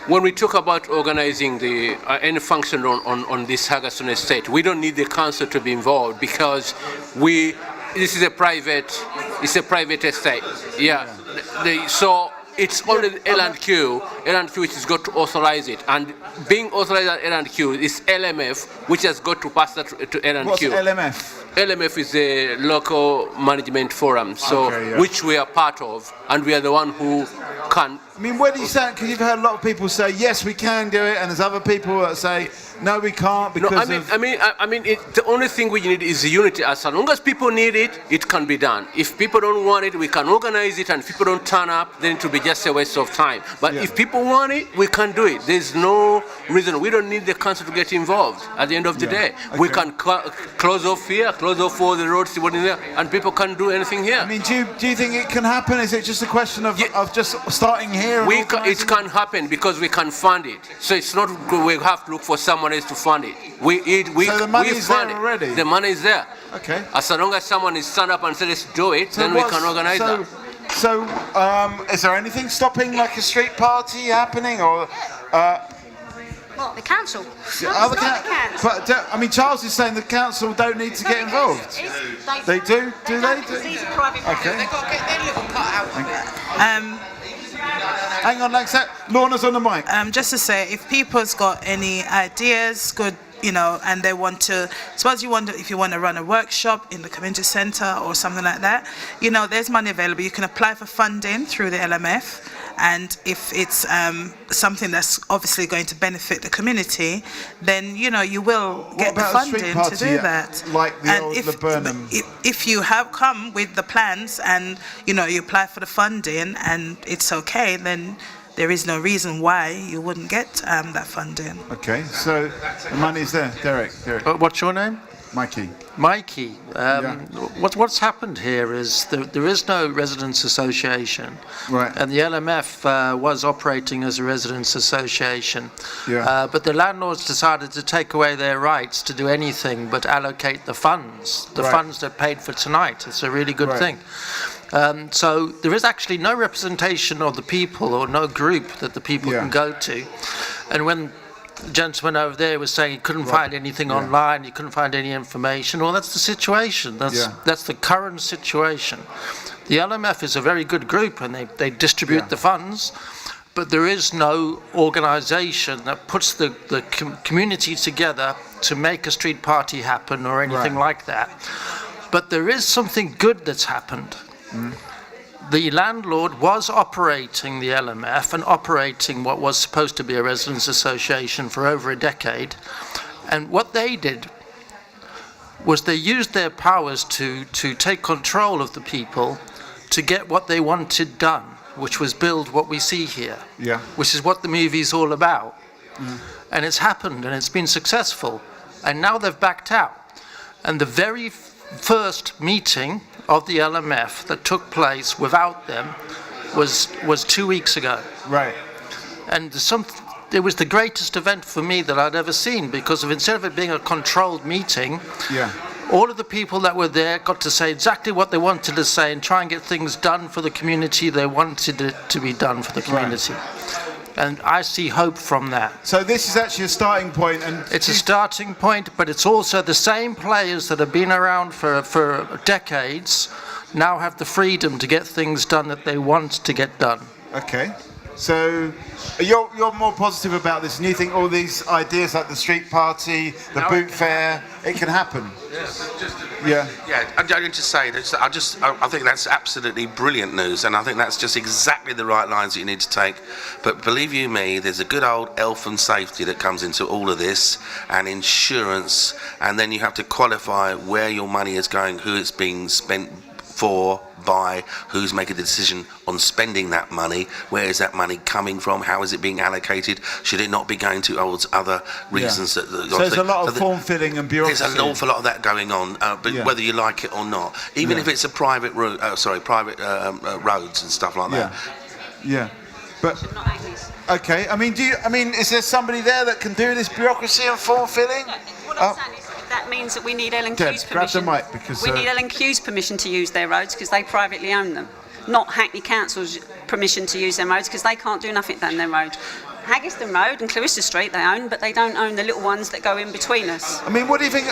When we talk about organising any function on this Haggerston estate, we don't need the council to be involved because this is a private estate. So it's only L&Q which has got to authorise it, and being authorised at L&Q is LMF, which has got to pass that to L&Q. What's LMF? LMF is the local management forum, which we are part of, and we are the one who can. I mean, where do you stand? Because you've heard a lot of people say yes, we can do it, and there's other people that say no, we can't because the only thing we need is unity. As long as people need it, it can be done. If people don't want it, we can organize it, and if people don't turn up, then it will be just a waste of time. But if people want it, we can do it. There's no reason. We don't need the council to get involved. At the end of the day, we can close off here, close off all the roads and people can't do anything here. I mean, do you think it can happen? Is it just a question of just starting here? It can't happen because we can't fund it. So it's not good. We have to look for someone else to fund it. So the money is there already? The money is there. Okay. As long as someone is stand up and say, let's do it, then we can organize that. So, is there anything stopping like a street party happening, or? What, the council? But I mean, Charles is saying the council don't need to get involved. They do? Do they? These are private. Okay. They've got to get their little cut out. Hang on, like that. Lorna's on the mic. Just to say, if people's got any ideas, good, and they want to, suppose if you want to run a workshop in the community centre or something like that, there's money available. You can apply for funding through the LMF, and if it's something that's obviously going to benefit the community, then you will get the funding to do that. Like the old Laburnum. If you have come with the plans and you apply for the funding and it's okay, then there is no reason why you wouldn't get that funding. Okay, so the money's there. Derek. What's your name? Mikey. Mikey. What's happened here is there is no residents' association. Right. And the LMF was operating as a residents' association. Yeah. But the landlords decided to take away their rights to do anything but allocate the funds, funds that paid for tonight. It's a really good thing. So there is actually no representation of the people or no group that the people can go to. And when the gentleman over there was saying he couldn't find anything online, he couldn't find any information, well, that's the situation. That's the current situation. The LMF is a very good group and they distribute the funds, but there is no organisation that puts the community together to make a street party happen or anything like that. But there is something good that's happened. The landlord was operating the LMF and operating what was supposed to be a residents' association for over a decade. And what they did was they used their powers to take control of the people to get what they wanted done, which was build what we see here, which is what the movie's all about. And it's happened and it's been successful. And now they've backed out. And the very first meeting of the LMF that took place without them was 2 weeks ago. Right. And it was the greatest event for me that I'd ever seen, because instead of it being a controlled meeting, all of the people that were there got to say exactly what they wanted to say and try and get things done for the community they wanted it to be done for the community. And I see hope from that. So this is actually a starting point, and it's a starting point, but it's also the same players that have been around for decades now have the freedom to get things done that they want to get done. Okay. So you're more positive about this, and you think all these ideas like the street party, the boot fair, it can happen? Yeah. I'm going to say that I think that's absolutely brilliant news, and I think that's just exactly the right lines that you need to take. But believe you me, there's a good old health and safety that comes into all of this, and insurance, and then you have to qualify where your money is going, who it's being spent for, by, who's making the decision on spending that money, where is that money coming from, how is it being allocated, should it not be going to other reasons. So there's a lot of form filling and bureaucracy. There's an awful lot of that going on, but whether you like it or not, even if it's a private route, roads and stuff like that. But okay, I mean, is there somebody there that can do this bureaucracy and form filling? What I'm saying is that means that we need L&Q's permission. Grab the mic, because we need L&Q's permission to use their roads because they privately own them, not Hackney Council's permission to use their roads because they can't do nothing down their road. Haggerston Road and Clarissa Street they own, but they don't own the little ones that go in between us. I mean, what do you think?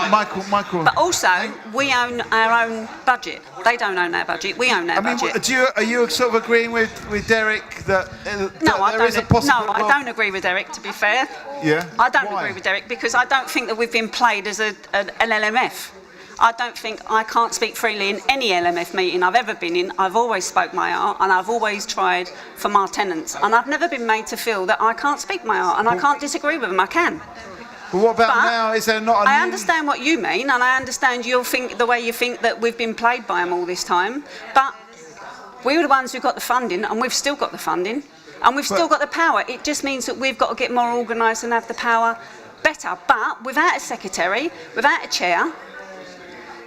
Michael. But also, we own our own budget. They don't own our budget. We own our budget. Are you sort of agreeing with Derek that there is a possible? No, I don't agree with Derek. To be fair. Yeah. I don't agree with Derek because I don't think that we've been played as an LMF. I can't speak freely in any LMF meeting I've ever been in. I've always spoke my heart and I've always tried for my tenants. And I've never been made to feel that I can't speak my heart and I can't disagree with them. I can. But what about now? Is there not I understand what you mean and I understand the way you think that we've been played by them all this time. But we were the ones who got the funding and we've still got the funding and we've still got the power. It just means that we've got to get more organised and have the power better. But without a secretary, without a chair,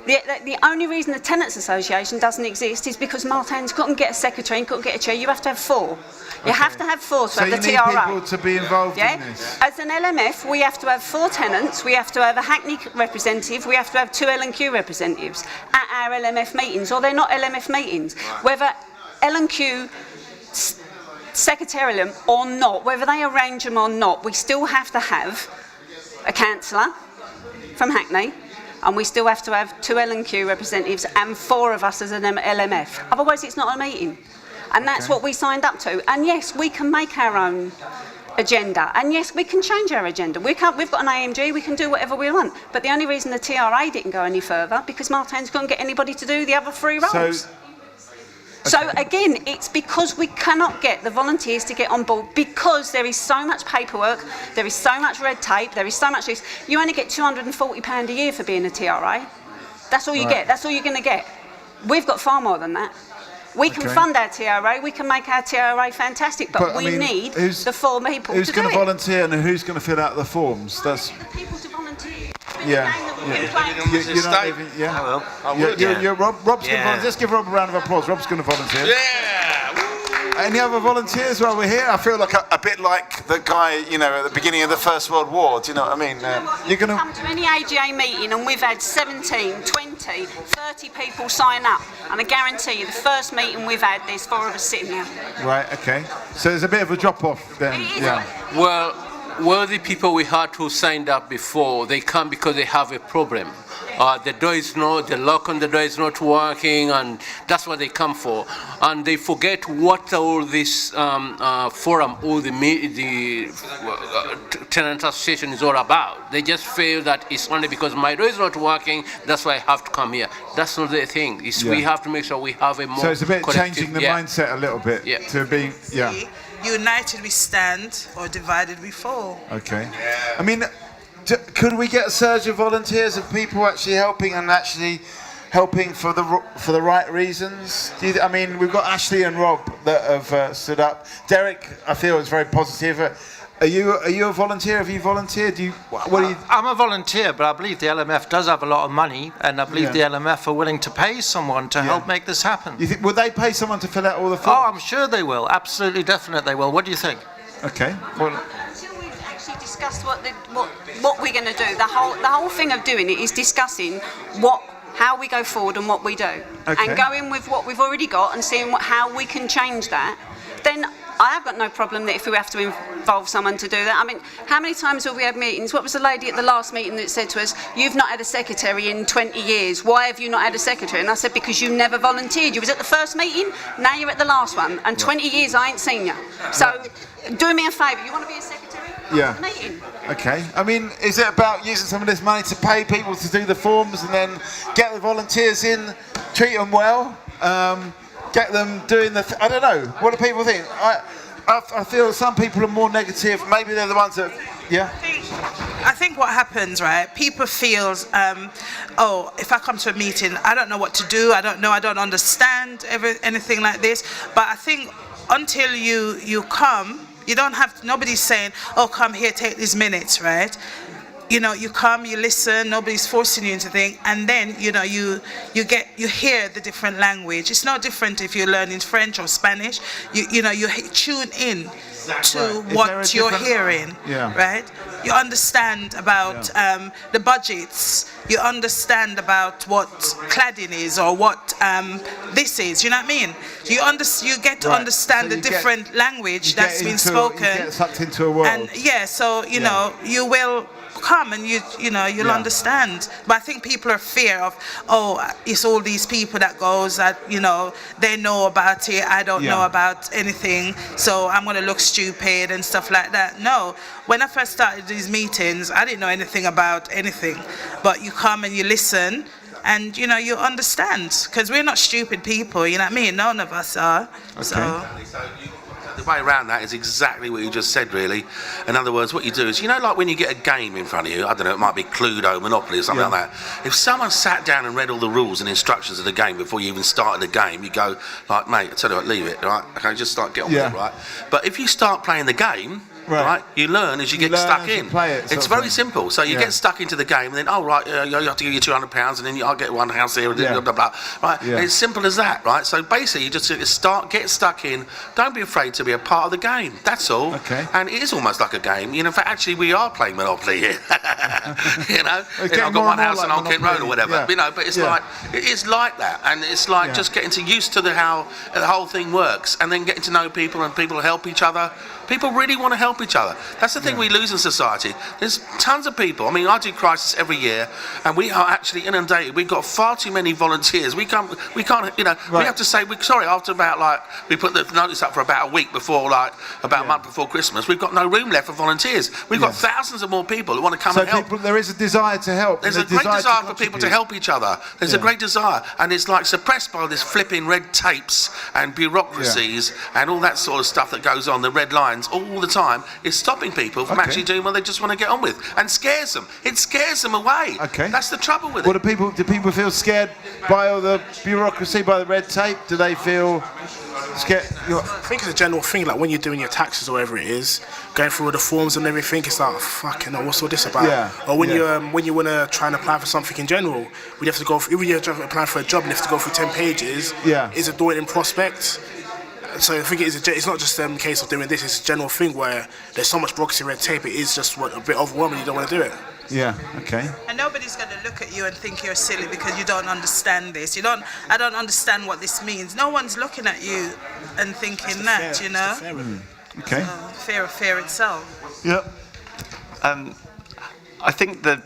the only reason the Tenants Association doesn't exist is because Martin's couldn't get a secretary and couldn't get a chair. You have to have 4. You have to have 4 to have the TRA. So you need people to be involved in this? As an LMF, we have to have 4 tenants, we have to have a Hackney representative, we have to have 2 L&Q representatives at our LMF meetings, or they're not LMF meetings. Whether L&Q secretarial or not, whether they arrange them or not, we still have to have a councillor from Hackney, and we still have to have 2 L&Q representatives and 4 of us as an LMF. Otherwise, it's not a meeting. And that's what we signed up to. And yes, we can make our own agenda. And yes, we can change our agenda. We've got an AMG, we can do whatever we want. But the only reason the TRA didn't go any further, because Martin's couldn't get anybody to do the other 3 roles. So again, it's because we cannot get the volunteers to get on board, because there is so much paperwork, there is so much red tape, there is so much this. You only get £240 a year for being a TRA. That's all you get. That's all you're going to get. We've got far more than that. We can fund our TRA, we can make our TRA fantastic, but we need the 4 people to do it. Who's going to volunteer and who's going to fill out the forms? That's people to volunteer. Rob's going to volunteer. Let's give Rob a round of applause. Rob's going to volunteer. Yeah! Any other volunteers while we're here? I feel like a bit like the guy, at the beginning of the First World War. Do you know what I mean? You're going to come to any AGA meeting and we've had 17, 20, 30 people sign up. And I guarantee you, the first meeting we've had, there's 4 of us sitting there. Right, okay. So there's a bit of a drop-off then. Well, the people we had who signed up before, they come because they have a problem. The lock on the door is not working, and that's what they come for. And they forget what all this forum, all the tenant association is all about. They just feel that it's only because my door is not working, that's why I have to come here. That's not the thing. We have to make sure we have a more So it's a bit changing the mindset a little bit to be, United we stand, or divided we fall. Okay. I mean, could we get a surge of volunteers, of people actually helping for the right reasons? We've got Ashley and Rob that have stood up. Derek, I feel, is very positive. Are you a volunteer? Have you volunteered? I'm a volunteer, but I believe the LMF does have a lot of money, and I believe the LMF are willing to pay someone to help make this happen. Would they pay someone to fill out all the forms? Oh, I'm sure they will. Absolutely, definitely they will. What do you think? Okay. Discussed what we're going to do. The whole thing of doing it is discussing how we go forward and what we do, and going with what we've already got and seeing how we can change that. Then I have got no problem that if we have to involve someone to do that. How many times have we had meetings? What was the lady at the last meeting that said to us, "You've not had a secretary in 20 years. Why have you not had a secretary?" And I said, "Because you never volunteered. You was at the first meeting, now you're at the last one, and 20 years I ain't seen you. So do me a favour. You want to be a secretary? Meeting." Okay. Is it about using some of this money to pay people to do the forms and then get the volunteers in, treat them well, get them doing I don't know. What do people think? I feel some people are more negative. Maybe they're the ones that... I think what happens, right? People feel, if I come to a meeting, I don't know what to do. I don't understand anything like this. But I think until you come, you don't have, nobody's saying, "Oh, come here, take these minutes," right? You come, you listen, nobody's forcing you into things, and then, you hear the different language. It's no different if you're learning French or Spanish. You tune in to what you're hearing, right? You understand about the budgets. You understand about what cladding is or what this is. You know what I mean? You get to understand the different language that's been spoken. You get sucked into a world. And you will come and you'll understand. But I think people are fear of, it's all these people that goes that they know about it, I don't know about anything, so I'm going to look stupid and stuff like that. No, when I first started these meetings, I didn't know anything about anything, but you come and you listen and you understand, because we're not stupid people, you know what I mean? None of us are. So the way around that is exactly what you just said, really. In other words, what you do is, like when you get a game in front of you, I don't know, it might be Cluedo, Monopoly or something like that. If someone sat down and read all the rules and instructions of the game before you even started the game, you go, like, "Mate, I tell you what, leave it, right? Okay, just get on with it, right?" But if you start playing the game, right? You learn as you get stuck in. It's very simple. So you get stuck into the game, and then you have to give you £200, and then I'll get one house here, and blah blah blah. Right? And it's simple as that, right? So basically, you just get stuck in. Don't be afraid to be a part of the game. That's all. Okay. And it is almost like a game. You know, in fact, actually, we are playing Monopoly here. You know, I've got one house on Kent Road or whatever. Yeah. You know, but it's like it is like that, and it's like just getting used to how the whole thing works, and then getting to know people, and people help each other. People really want to help each other. That's the thing we lose in society. There's tons of people. I mean, I do crisis every year, and we are actually inundated. We've got far too many volunteers. We can't. You know, we have to say, sorry. After about we put the notice up for about a week before, about a month before Christmas. We've got no room left for volunteers. We've got thousands of more people who want to come and help. There is a desire to help. There's a great desire for people to help each other. There's a great desire, and it's suppressed by this flipping red tapes and bureaucracies and all that sort of stuff that goes on. The red lines all the time is stopping people from actually doing what they just want to get on with, and scares them. It scares them away. Okay. That's the trouble with it. Well, do people feel scared by all the bureaucracy, by the red tape? Do they feel scared? I think it's a general thing, like when you're doing your taxes or whatever it is, going through all the forms and everything, it's like, fucking hell, what's all this about? Yeah. Or when you want to try and apply for something in general, we have to go through, if you're applying for a job and you have to go through 10 pages, it's a daunting prospect. So I think it's not just a case of doing this, it's a general thing where there's so much bureaucracy and red tape, it is just a bit overwhelming, you don't want to do it. Yeah, okay. And nobody's going to look at you and think you're silly because you don't understand this. I don't understand what this means. No one's looking at you and thinking that, you know? Okay. Fear of fear itself. Yep. I think the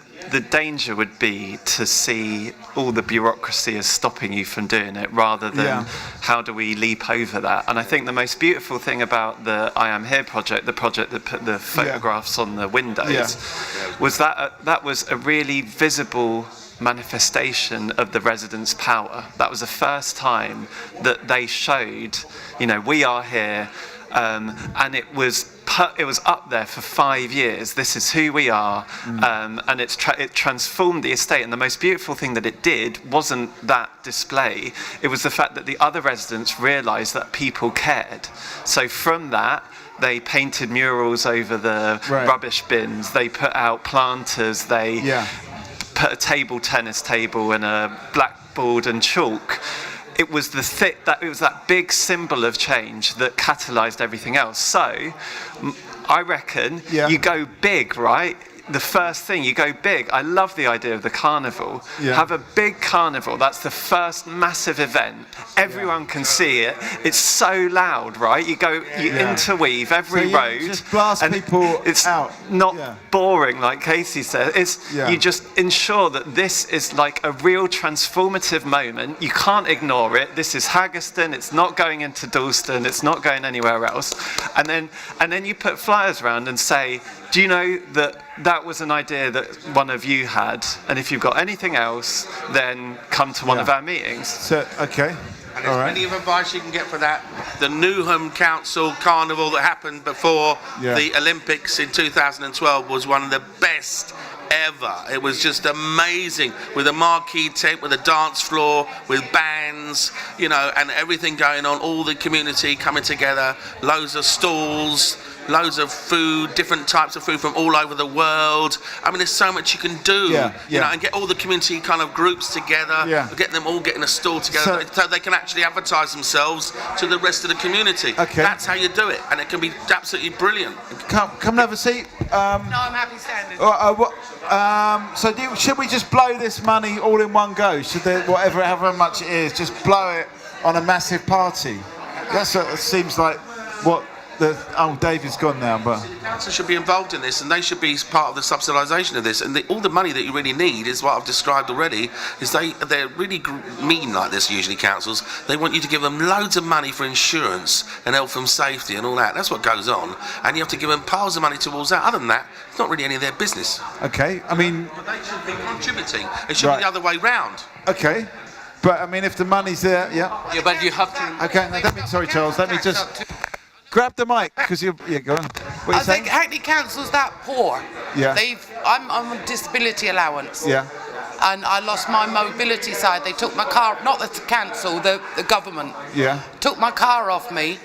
danger would be to see all the bureaucracy as stopping you from doing it, rather than how do we leap over that. And I think the most beautiful thing about the I Am Here project, the project that put the photographs on the windows, was that was a really visible manifestation of the residents' power. That was the first time that they showed, we are here, and it was up there for 5 years. This is who we are, and it transformed the estate. And the most beautiful thing that it did wasn't that display, it was the fact that the other residents realised that people cared. So from that, they painted murals over the rubbish bins, they put out planters, they put a tennis table and a blackboard and chalk. It was that big symbol of change that catalysed everything else. So, I reckon you go big, right? The first thing, you go big. I love the idea of the carnival. Have a big carnival. That's the first massive event. Everyone can see it. It's so loud, right? You interweave every road. Just blast people it's out. Not boring, like Casey said. You just ensure that this is like a real transformative moment. You can't ignore it. This is Haggerston. It's not going into Dalston. It's not going anywhere else. And then you put flyers around and say, do you know that was an idea that one of you had, and if you've got anything else, then come to one of our meetings. So, okay. And there's plenty of advice you can get for that. The Newham Council Carnival that happened before the Olympics in 2012 was one of the best ever. It was just amazing, with a marquee tent, with a dance floor, with bands, and everything going on, all the community coming together, loads of stalls, loads of food, different types of food from all over the world. I mean, there's so much you can do, and get all the community kind of groups together, get them all getting a stall together, so they can actually advertise themselves to the rest of the community. Okay. That's how you do it, and it can be absolutely brilliant. Come and have a seat. No, I'm happy standing. Should we just blow this money all in one go? Should however much it is, just blow it on a massive party? That seems like what. David's gone now, but the council should be involved in this, and they should be part of the subsidisation of this. And all the money that you really need is what I've described already. Is they're really mean like this. Usually councils, they want you to give them loads of money for insurance and health and safety and all that. That's what goes on, and you have to give them piles of money towards that. Other than that, it's not really any of their business. Okay, I mean, but they should be contributing. It should be the other way round. Okay. But I mean, if the money's there, but you have to. Okay, sorry, Charles. Let me just. Grab the mic, because you're go on. What are you saying? think Hackney Council's that poor. Yeah. I'm on disability allowance. Yeah. And I lost my mobility side. They took my car, not the council, the government. Yeah. Took my car off me,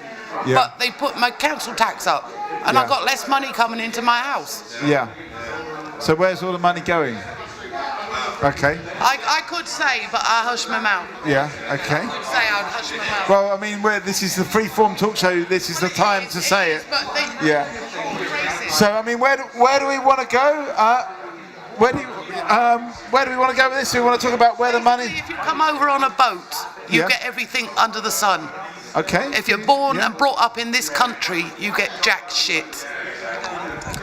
Yeah. but they put my council tax up. and I've got less money coming into my house. Yeah. So where's all the money going? Okay. I could say, but I hush my mouth. Yeah. Okay. I could say I'd hush my mouth. Well, I mean, this is the free-form talk show. This is the time to say it. Yeah. So, I mean, where do we want to go? Where do we want to go with this? Do we want to talk about where the money? If you come over on a boat, you get everything under the sun. Okay. If you're born and brought up in this country, you get jack shit.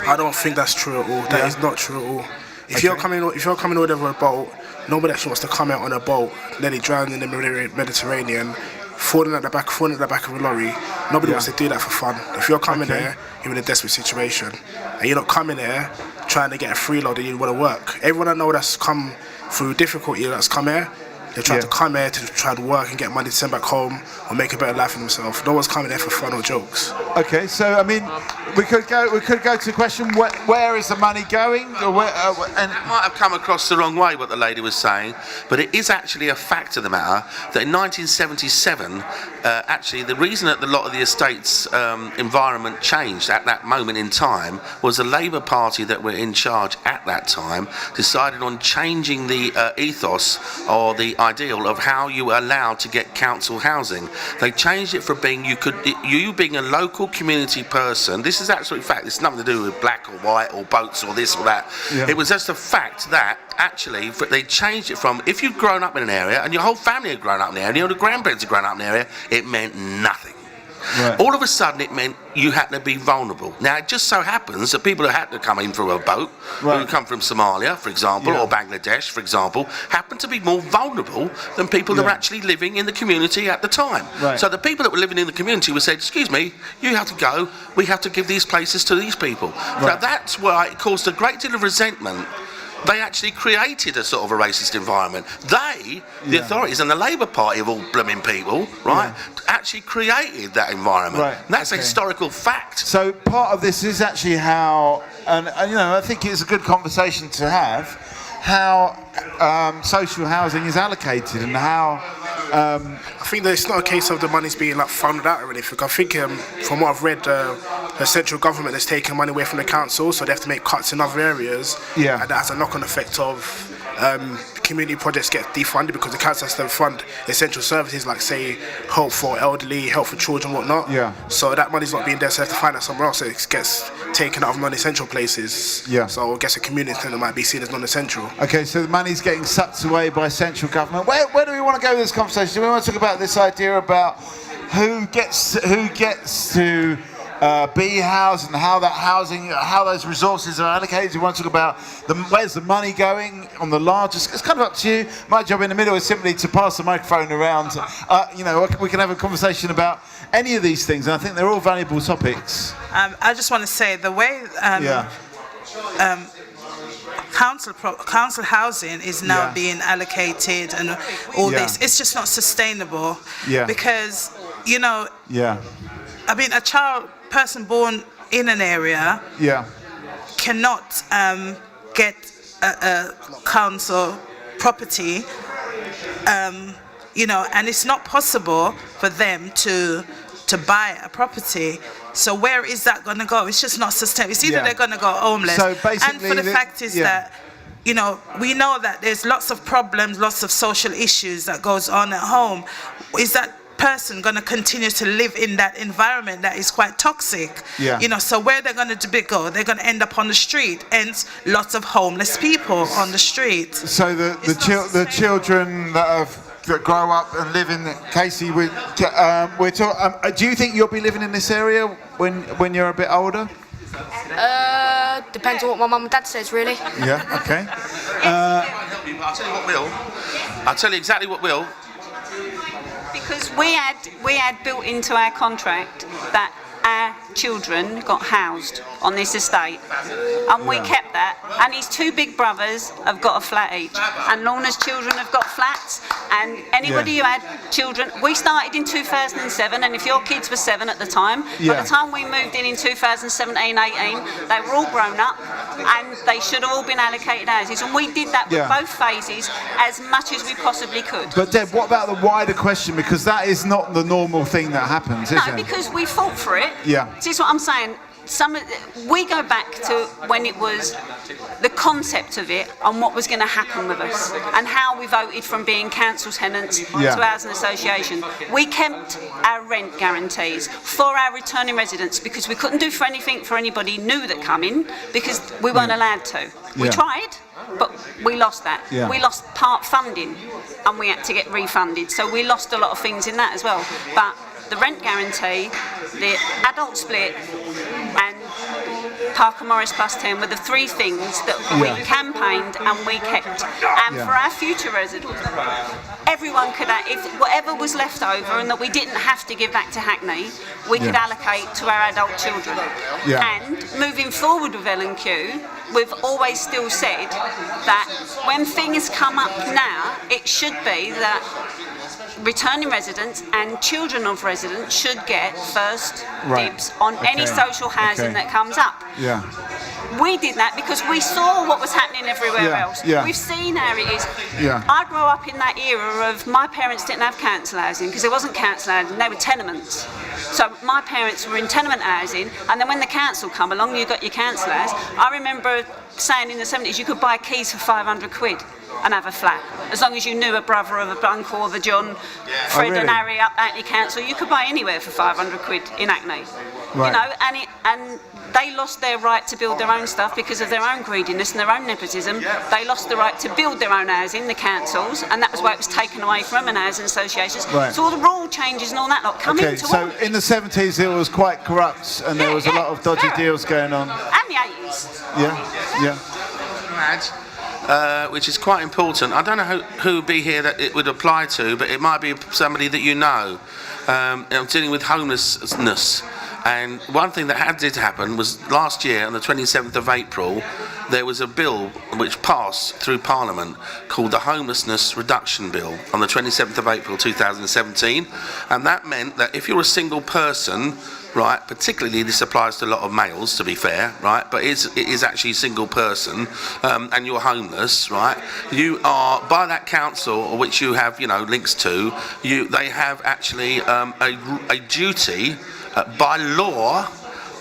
I don't think that's true at all. That is not true at all. If you're coming over a boat, nobody actually wants to come out on a boat, nearly drown in the Mediterranean, falling at the back of a lorry. Nobody wants to do that for fun. If you're coming there, you're in a desperate situation, and you're not coming there trying to get a freeload and you want to work. Everyone I know that's come through difficulty, that's come here, they try to come here to try to work and get money to send back home or make a better life for themselves. No one's coming here for fun or jokes. Okay, so I mean, we could go to the question: where is the money going? Or where, and it might have come across the wrong way what the lady was saying, but it is actually a fact of the matter that in 1977, actually the reason that a lot of the estate's environment changed at that moment in time was the Labour Party that were in charge at that time decided on changing the ethos or the ideal of how you were allowed to get council housing. They changed it from being you being a local community person. This is absolutely fact. It's nothing to do with black or white or boats or this or that. Yeah. It was just a fact that actually they changed it from if you'd grown up in an area and your whole family had grown up in an area and your grandparents had grown up in an area, it meant nothing. Right. All of a sudden it meant you had to be vulnerable. Now it just so happens that people who had to come in through a boat, who come from Somalia, for example, or Bangladesh, for example, happen to be more vulnerable than people that were actually living in the community at the time. Right. So the people that were living in the community were said, excuse me, you have to go, we have to give these places to these people. Right. So that's why it caused a great deal of resentment. They actually created a sort of a racist environment. They, the authorities and the Labour Party of all blooming people, right, actually created that environment. Right. And that's a historical fact. So part of this is actually how, and you know, I think it's a good conversation to have, how social housing is allocated and how... I think that it's not a case of the money's being like funded out or anything. I think from what I've read, the central government has taken money away from the council, so they have to make cuts in other areas. Yeah. And that has a knock-on effect of community projects get defunded because the council has to fund essential services like, say, help for elderly, help for children, whatnot. Yeah. So that money's not being there, so they have to find that somewhere else. So it gets taken out of non-essential places. Yeah. So I guess a community centre might be seen as non-essential. Okay, so the money's getting sucked away by central government. Where do we want to go with this conversation? Do we want to talk about this idea about who gets to be housed and how that housing, how those resources are allocated? Do you want to talk about where's the money going on the largest? It's kind of up to you. My job in the middle is simply to pass the microphone around. You know, we can have a conversation about any of these things, and I think they're all valuable topics. I just want to say the way council housing is now being allocated and all this, it's just not sustainable. Yeah. Because, you know, I mean, a person born in an area cannot get a council property, you know, and it's not possible for them to buy a property. So where is that going to go? It's just not sustainable. It's either they're going to go homeless. So basically, and for the fact is that, you know, we know that there's lots of problems, lots of social issues that goes on at home. Is that person going to continue to live in that environment that is quite toxic? You know, so where they're going to go? They're going to end up on the street, and lots of homeless people on the street. So the children that grow up and live in Casey, we're do you think you'll be living in this area when you're a bit older? Depends on what my mum and dad says, really. Yeah. Okay. I'll tell you what will. I'll tell you exactly what will. Because we had built into our contract that our children got housed on this estate, and we kept that. And his two big brothers have got a flat each, and Lorna's children have got flats. And anybody who had children, we started in 2007, and if your kids were 7 at the time, by the time we moved in 2017, 18, they were all grown up, and they should have all been allocated houses. And we did that with both phases as much as we possibly could. But Deb, what about the wider question? Because that is not the normal thing that happens, is it? No, because we fought for it. Yeah. This is what I'm saying. we go back to when it was the concept of it and what was going to happen with us and how we voted from being council tenants to housing association. We kept our rent guarantees for our returning residents because we couldn't do for anything for anybody new that come in because we weren't allowed to. We tried, but we lost that. We lost part funding and we had to get refunded. So we lost a lot of things in that as well. But the rent guarantee, the adult split and Parker Morris plus 10 were the three things that we campaigned and we kept. And for our future residents, everyone could, if whatever was left over and that we didn't have to give back to Hackney, we could allocate to our adult children. And moving forward with L&Q, we've always still said that when things come up now, it should be that returning residents and children of residents should get first dibs on any social housing that comes up. We did that because we saw what was happening everywhere else. We've seen how it is. I grew up in that era of my parents didn't have council housing because there wasn't council housing, they were tenements. So my parents were in tenement housing, and then when the council come along, you got your council house. I remember saying in the 70s you could buy keys for 500 quid and have a flat. As long as you knew a brother of a uncle of a John, Fred and Harry up Hackney Council, you could buy anywhere for 500 quid in Hackney. You know, and they lost their right to build their own stuff because of their own greediness and their own nepotism. They lost the right to build their own housing, the councils, and that was why it was taken away from them and housing associations. So all the rule changes and all that lot come into so in the 70s it was quite corrupt and there was a lot of dodgy deals going on. And the 80s. Which is quite important. I don't know who would be here that it would apply to, but it might be somebody that you know. I'm dealing with homelessness. And one thing that did happen was last year on the 27th of April, there was a bill which passed through Parliament called the Homelessness Reduction Bill on the 27th of April 2017. And that meant that if you're a single person, right, particularly this applies to a lot of males, to be fair, right, but it is actually a single person, and you're homeless, right, you are, by that council, which you have, you know, links to, they have actually a duty by law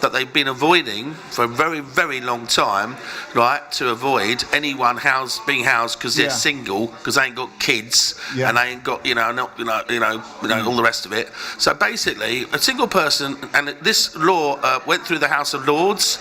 that they've been avoiding for a very, very long time, right, to avoid anyone being housed because they're single, because they ain't got kids, and they ain't got, all the rest of it. So basically, a single person, and this law went through the House of Lords,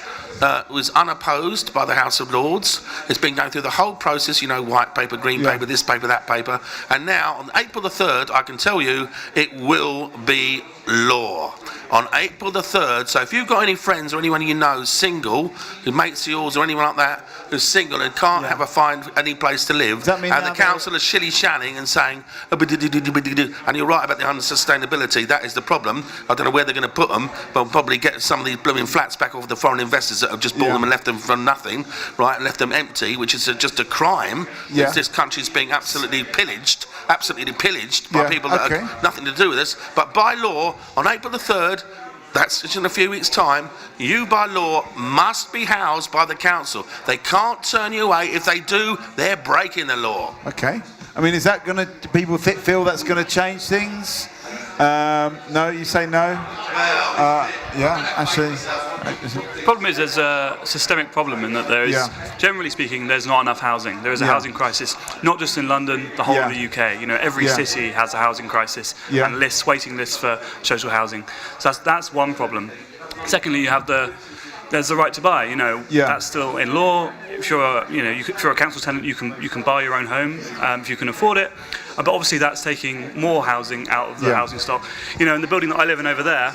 was unopposed by the House of Lords. It's been going through the whole process, white paper, green paper, this paper, that paper, and now on April the 3rd, I can tell you, it will be law. On April the 3rd, so if you've got any friends or anyone you know single, who mates of yours or anyone like that, who's single and can't find any place to live, and the council is shilly-shallying and saying, and you're right about the unsustainability, that is the problem. I don't know where they're going to put them, but we'll probably get some of these blooming flats back off the foreign investors that have just bought them and left them for nothing, right, and left them empty, which is just a crime. This country's being absolutely pillaged by people that have nothing to do with us. But by law, on April the 3rd, that's in a few weeks' time, you by law must be housed by the council. They can't turn you away. If they do, they're breaking the law. Okay. I mean, is that going to, do people feel that's going to change things? No, you say no? Actually. The problem is there's a systemic problem in that there is, generally speaking, there's not enough housing. There is a housing crisis, not just in London, the whole of the UK. Every city has a housing crisis and waiting lists for social housing. So that's one problem. Secondly, you have there's the right to buy. That's still in law. If you're if you're a council tenant, you can buy your own home if you can afford it. But obviously, that's taking more housing out of the housing stock. In the building that I live in over there,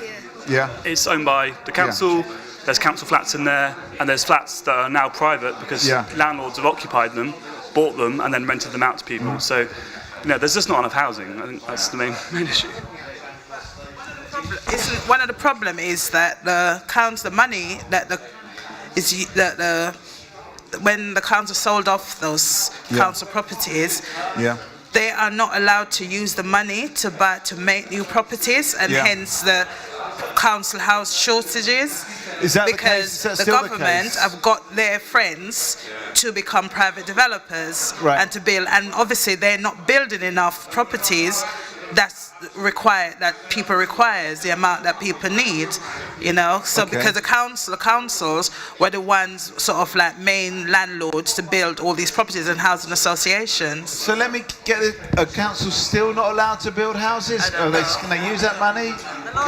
it's owned by the council. There's council flats in there, and there's flats that are now private because landlords have occupied them, bought them, and then rented them out to people. So, there's just not enough housing. I think that's the main issue. One of the problem is that the money when the council sold off those council properties, they are not allowed to use the money to make new properties, and hence the council house shortages. Is that because the government have got their friends to become private developers and to build, and obviously they're not building enough properties that's required, that people requires, the amount that people need, you know. So because the councils were the ones sort of like main landlords to build all these properties and housing associations. So let me get it, are councils still not allowed to build houses? Are they just going to use that money?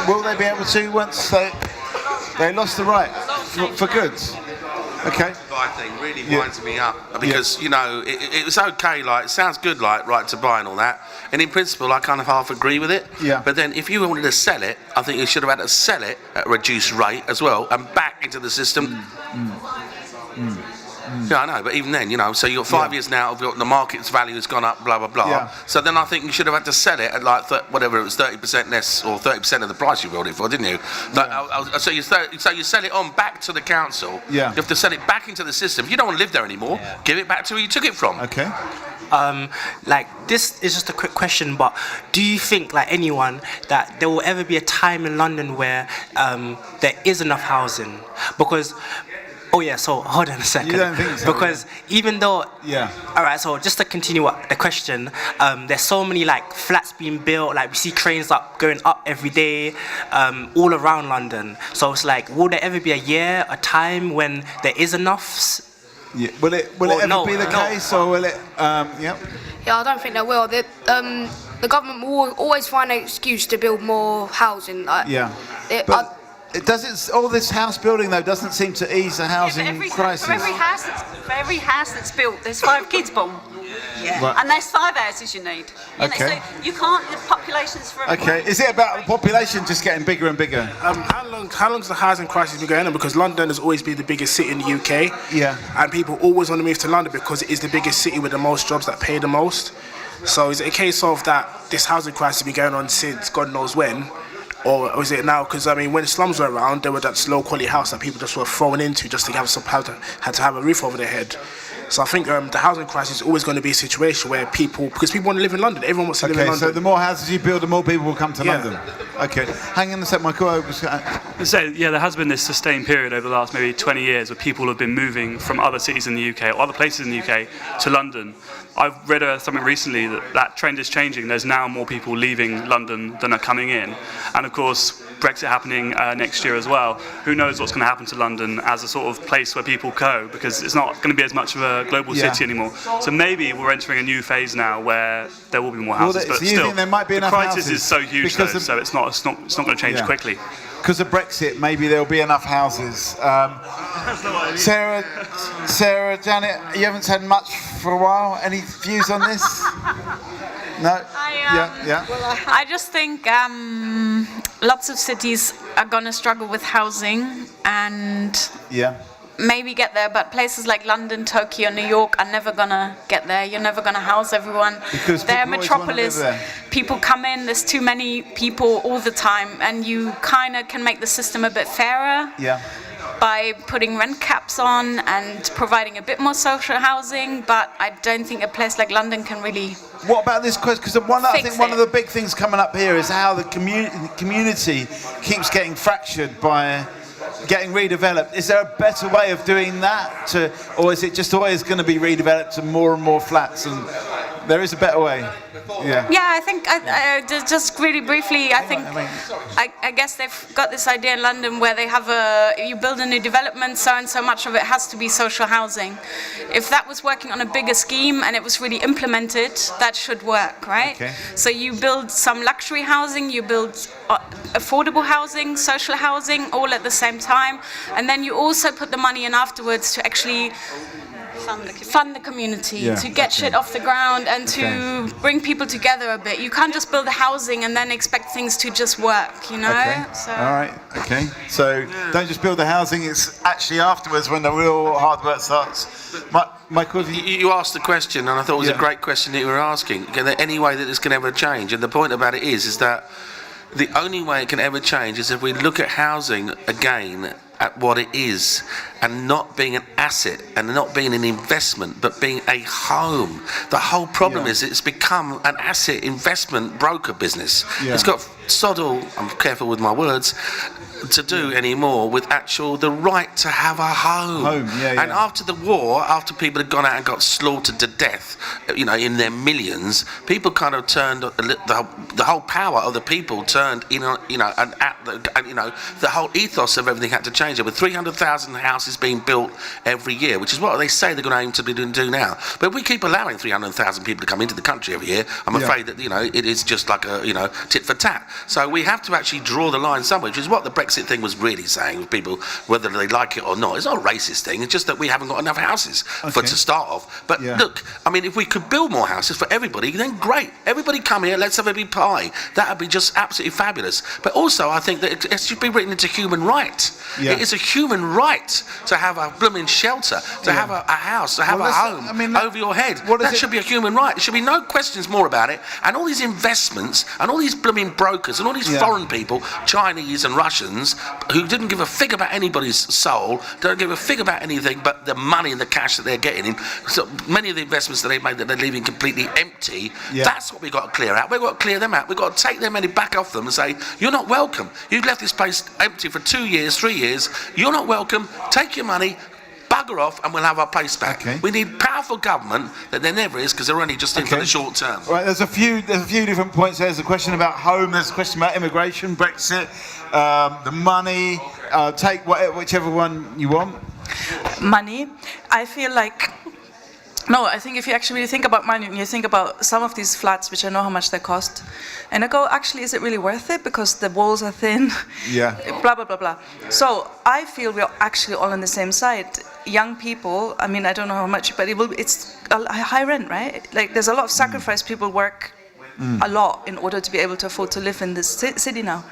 Will they be able to once they lost the right for good? Okay. Buy thing really winds me up because you know it was okay, like it sounds good, like right to buy and all that, and in principle I kind of half agree with it. Yeah. But then if you wanted to sell it, I think you should have had to sell it at a reduced rate as well and back into the system. Yeah, I know, but even then, you know, so you've got 5 years now of the market's value has gone up, blah blah blah. Yeah. So then I think you should have had to sell it at like whatever it was, 30% less or 30% of the price you bought it for, didn't you? So you sell it on back to the council. Yeah. You have to sell it back into the system. If you don't want to live there anymore, give it back to where you took it from. Okay. Like this is just a quick question, but do you think, like anyone, that there will ever be a time in London where there is enough housing? Because so hold on a second. You don't think so? Because even though alright, so just to continue the question, there's so many like flats being built, like we see cranes going up every day, all around London. So it's like, will there ever be a time when there is enough? Yeah. Will it ever be the case, or will it? Yeah, I don't think there will. The government will always find an excuse to build more housing. It doesn't. All this house building though doesn't seem to ease the housing crisis. For every house that's built, there's 5 kids born. Yeah. Right. And there's 5 houses you need. You know, so you can't. The population's for everyone. Okay. Is it about the population just getting bigger and bigger? How long's the housing crisis been going on? Because London has always been the biggest city in the UK. Yeah. And people always want to move to London because it is the biggest city with the most jobs that pay the most. So is it a case of that this housing crisis has been going on since God knows when? Or is it now? Because I mean, when slums were around, there were that low quality house that people just were thrown into just to had to have a roof over their head. So I think the housing crisis is always going to be a situation where because people want to live in London. Everyone wants to live in London. So the more houses you build, the more people will come to London. Okay. Hang on a sec, Michael. So there has been this sustained period over the last maybe 20 years where people have been moving from other cities in the UK or other places in the UK to London. I've read something recently that trend is changing. There's now more people leaving London than are coming in. And of course, Brexit happening next year as well. Who knows what's going to happen to London as a sort of place where people go, because it's not going to be as much of a global city anymore. So maybe we're entering a new phase now where there will be more houses. But still, there might be the enough crisis houses is so huge, though, so it's not going to change quickly. Because of Brexit, maybe there'll be enough houses. Sarah, Janet, you haven't said much for a while. Any views on this? No? I just think lots of cities are going to struggle with housing and maybe get there, but places like London, Tokyo, New York are never going to get there. You're never going to house everyone. Because they're a metropolis. People come in, there's too many people all the time, and you kind of can make the system a bit fairer. By putting rent caps on and providing a bit more social housing, but I don't think a place like London can really. What about this question? Because I think one of the big things coming up here is how the community keeps getting fractured by getting redeveloped. Is there a better way of doing that, or is it just always going to be redeveloped to more and more flats? And there is a better way. Yeah, I think just really briefly, I guess they've got this idea in London where they have you build a new development, so and so much of it has to be social housing. If that was working on a bigger scheme and it was really implemented, that should work, right? Okay. So you build some luxury housing, you build affordable housing, social housing, all at the same time, and then you also put the money in afterwards to actually fund the community, to get shit off the ground and to bring people together a bit. You can't just build the housing and then expect things to just work, you know? Okay. So. All right. Okay. So don't just build the housing, it's actually afterwards when the real hard work starts. Michael, you asked the question, and I thought it was a great question that you were asking. Is there any way that this can ever change? And the point about it is that the only way it can ever change is if we look at housing again at what it is and not being an asset and not being an investment but being a home. The whole problem is it's become an asset investment broker business. It's got sod all, I'm careful with my words, to do anymore with the right to have a home. And after the war, after people had gone out and got slaughtered to death, in their millions, people kind of turned the whole power of the people turned the whole ethos of everything had to change. There were 300,000 houses being built every year, which is what they say they're going to aim to do now. But if we keep allowing 300,000 people to come into the country every year, I'm afraid that it is just like a tit for tat. So we have to actually draw the line somewhere, which is what the Brexit thing was really saying with people, whether they like it or not. It's not a racist thing, it's just that we haven't got enough houses to start off. But look, I mean, if we could build more houses for everybody, then great. Everybody come here, let's have a big pie. That would be just absolutely fabulous. But also, I think that it should be written into human right. It is a human right to have a blooming shelter, to have a house, to have a home over your head. That should be a human right. There should be no questions more about it. And all these investments and all these blooming brokers and all these foreign people, Chinese and Russians, who didn't give a fig about anybody's soul, don't give a fig about anything but the money and the cash that they're getting in. So many of the investments that they've made that they're leaving completely empty, that's what we've got to clear out. We've got to clear them out. We've got to take their money back off them and say, you're not welcome. You've left this place empty for 2 years, 3 years. You're not welcome. Take your money, bugger off, and we'll have our place back. We need powerful government that there never is, because they're only just in for the short term. Right, there's a few different points. There's a question about home. There's a question about immigration, Brexit, the money. Take whichever one you want. Money. I feel like. No, I think if you actually think about money and you think about some of these flats, which I know how much they cost, and I go, actually, is it really worth it? Because the walls are thin, blah, blah, blah, blah. So I feel we're actually all on the same side. Young people, I mean, I don't know how much, but it's a high rent, right? Like, there's a lot of sacrifice. People work a lot in order to be able to afford to live in this city now.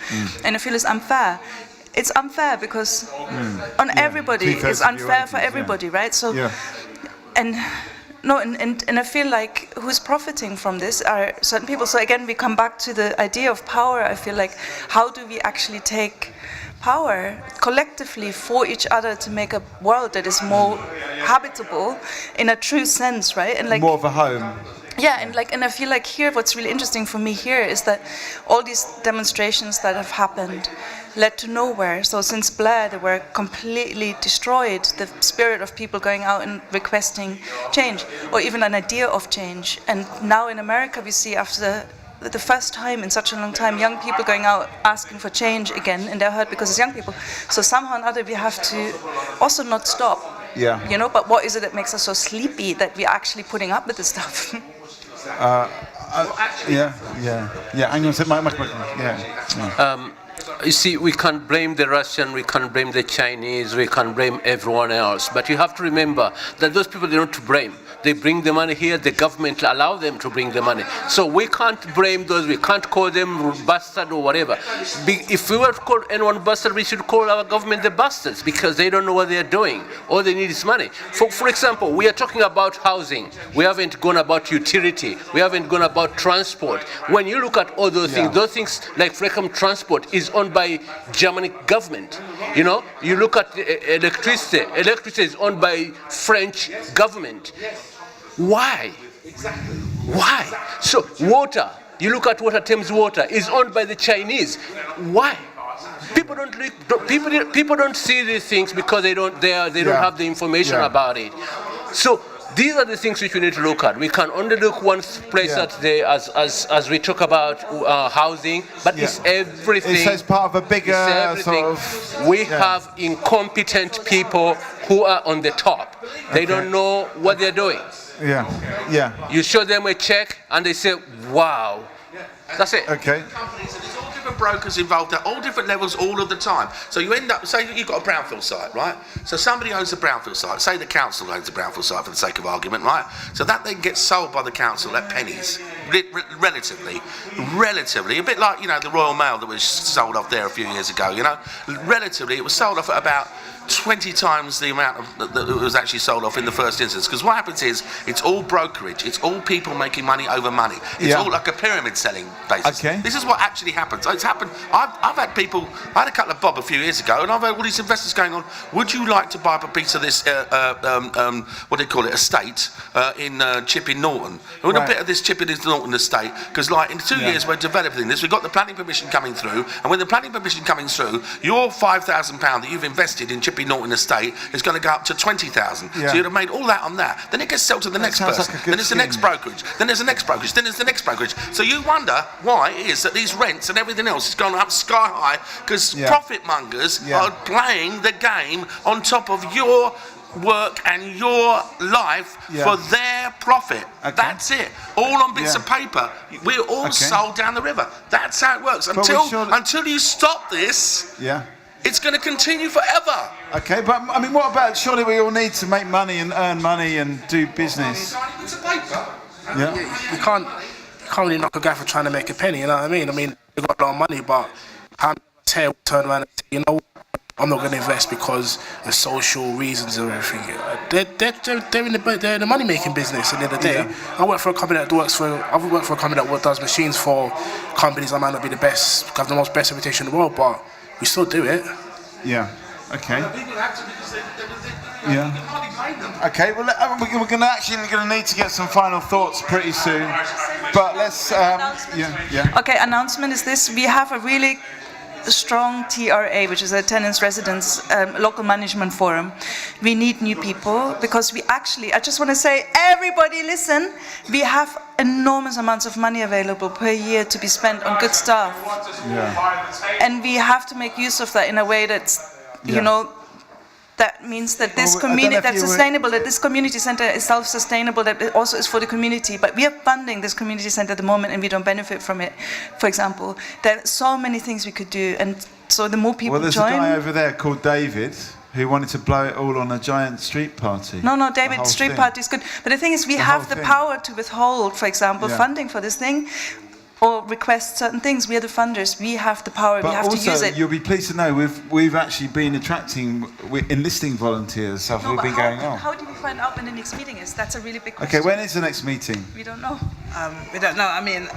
And I feel it's unfair. It's unfair because on everybody, it's unfair for everybody, right? So, and I feel like who's profiting from this are certain people. So again, we come back to the idea of power. I feel like, how do we actually take power collectively for each other to make a world that is more habitable in a true sense, right? And like more of a home. Yeah, and I feel like here, what's really interesting for me here is that all these demonstrations that have happened led to nowhere. So since Blair, they were completely destroyed, the spirit of people going out and requesting change, or even an idea of change. And now in America, we see after the first time in such a long time, young people going out asking for change again, and they're hurt because it's young people. So somehow or another, we have to also not stop. But what is it that makes us so sleepy that we're actually putting up with this stuff? Hang on a second. You see, we can't blame the Russian, we can't blame the Chinese, we can't blame everyone else. But you have to remember that those people, they're not to blame. They bring the money here, the government allow them to bring the money. So we can't blame those, we can't call them bastard or whatever. If we were to call anyone bastard, we should call our government the bastards, because they don't know what they're doing. All they need is money. For example, we are talking about housing. We haven't gone about utility. We haven't gone about transport. When you look at all those things like Freckham Transport is owned by German government. You look at electricity. Electricity is owned by French government. Why? Why? So water, you look at water, Thames Water is owned by the Chinese. Why? People don't see these things because they don't have the information about it. So these are the things which we need to look at. We can only look one place at the as we talk about housing, but it's everything. It's part of a bigger sort of. We have incompetent people who are on the top. They don't know what they're doing. You show them a check and they say, "Wow." That's it. Okay. There's all different brokers involved at all different levels all of the time. So you end up, say you've got a brownfield site, right? So somebody owns a brownfield site. Say the council owns a brownfield site for the sake of argument, right? So that then gets sold by the council at pennies, relatively. A bit like, the Royal Mail that was sold off there a few years ago, Relatively, it was sold off at about 20 times the amount that was actually sold off in the first instance. Because what happens is, it's all brokerage. It's all people making money over money. It's all like a pyramid selling basis. Okay. This is what actually happens. It's happened. I've had people. I had a couple of bob a few years ago, and I've had all these investors going on. Would you like to buy up a piece of this? What do they call it? Estate in Chipping Norton. We want a bit of this Chipping Norton estate because, like, in 2 years we're developing this. We've got the planning permission coming through, and when the planning permission coming through, your £5,000 that you've invested in Chipping Norton estate is going to go up to 20,000. So you'd have made all that on that. Then it gets sold to the next person. Like then there's the next brokerage. Then there's the next brokerage. Then there's the next brokerage. So you wonder why it is that these rents and everything else has gone up sky high because profit mongers are playing the game on top of your work and your life for their profit. That's it. All on bits of paper. We're all sold down the river. That's how it works. Until you stop this, it's going to continue forever. Okay, but I mean, what about, surely we all need to make money and earn money and do business. It's a paper. You can't really knock a guy for trying to make a penny, you know what I mean? I mean, they've got a lot of money, but how many turn around and say, you know, I'm not going to invest because of social reasons or everything. They're in the money-making business at the end of the day. I work for a company that does machines for companies that might not be the best, have the most best reputation in the world, but we still do it. Yeah. Okay. Yeah. Okay. Well, we're going to need to get some final thoughts pretty soon. But let's. Okay. Announcement is this: we have a really strong TRA, which is a tenants residence local management forum. We need new people because we actually, I just want to say, everybody listen, we have enormous amounts of money available per year to be spent on good stuff. And we have to make use of that in a way that's, you know, that means that this community, that's sustainable, that this community centre is self-sustainable, that it also is for the community. But we are funding this community centre at the moment and we don't benefit from it, for example. There are so many things we could do, and so the more people join... Well, there's a guy over there called David who wanted to blow it all on a giant street party. No, David, street party is good. But the thing is, we have the power to withhold, for example, funding for this thing, or request certain things. We are the funders. We have the power. We have to use it. But also, you'll be pleased to know we've actually been enlisting volunteers. So we've been going on. How do we find out when the next meeting is? That's a really big question. Okay, when is the next meeting? We don't know. We don't know. I mean,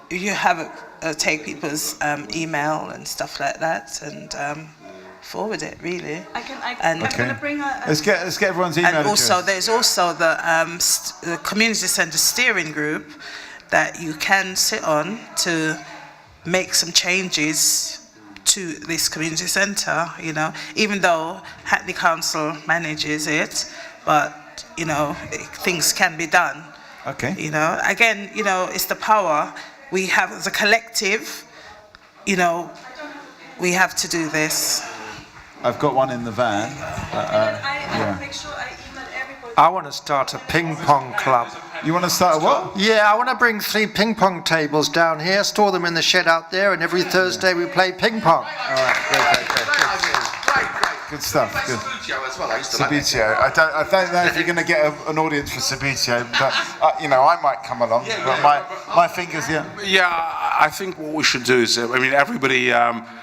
you have take people's email and stuff like that and forward it. Really. I'm going to bring a. Let's get everyone's email and address. also, there's also the community centre steering group that you can sit on to make some changes to this community centre, you know, even though Hackney Council manages it, but, you know, things can be done. Okay. You know, again, you know, it's the power we have as a collective, you know, we have to do this. I've got one in the van. I make sure I email everybody. I want to start a ping pong club. You want to start a what? Yeah, I want to bring 3 ping pong tables down here, store them in the shed out there, and every Thursday we play ping pong. All right, great. Good stuff. Good. Sabitio. I don't know if you're going to get an audience for Sabitio, but you know, I might come along. But my fingers, Yeah, I think what we should do is, everybody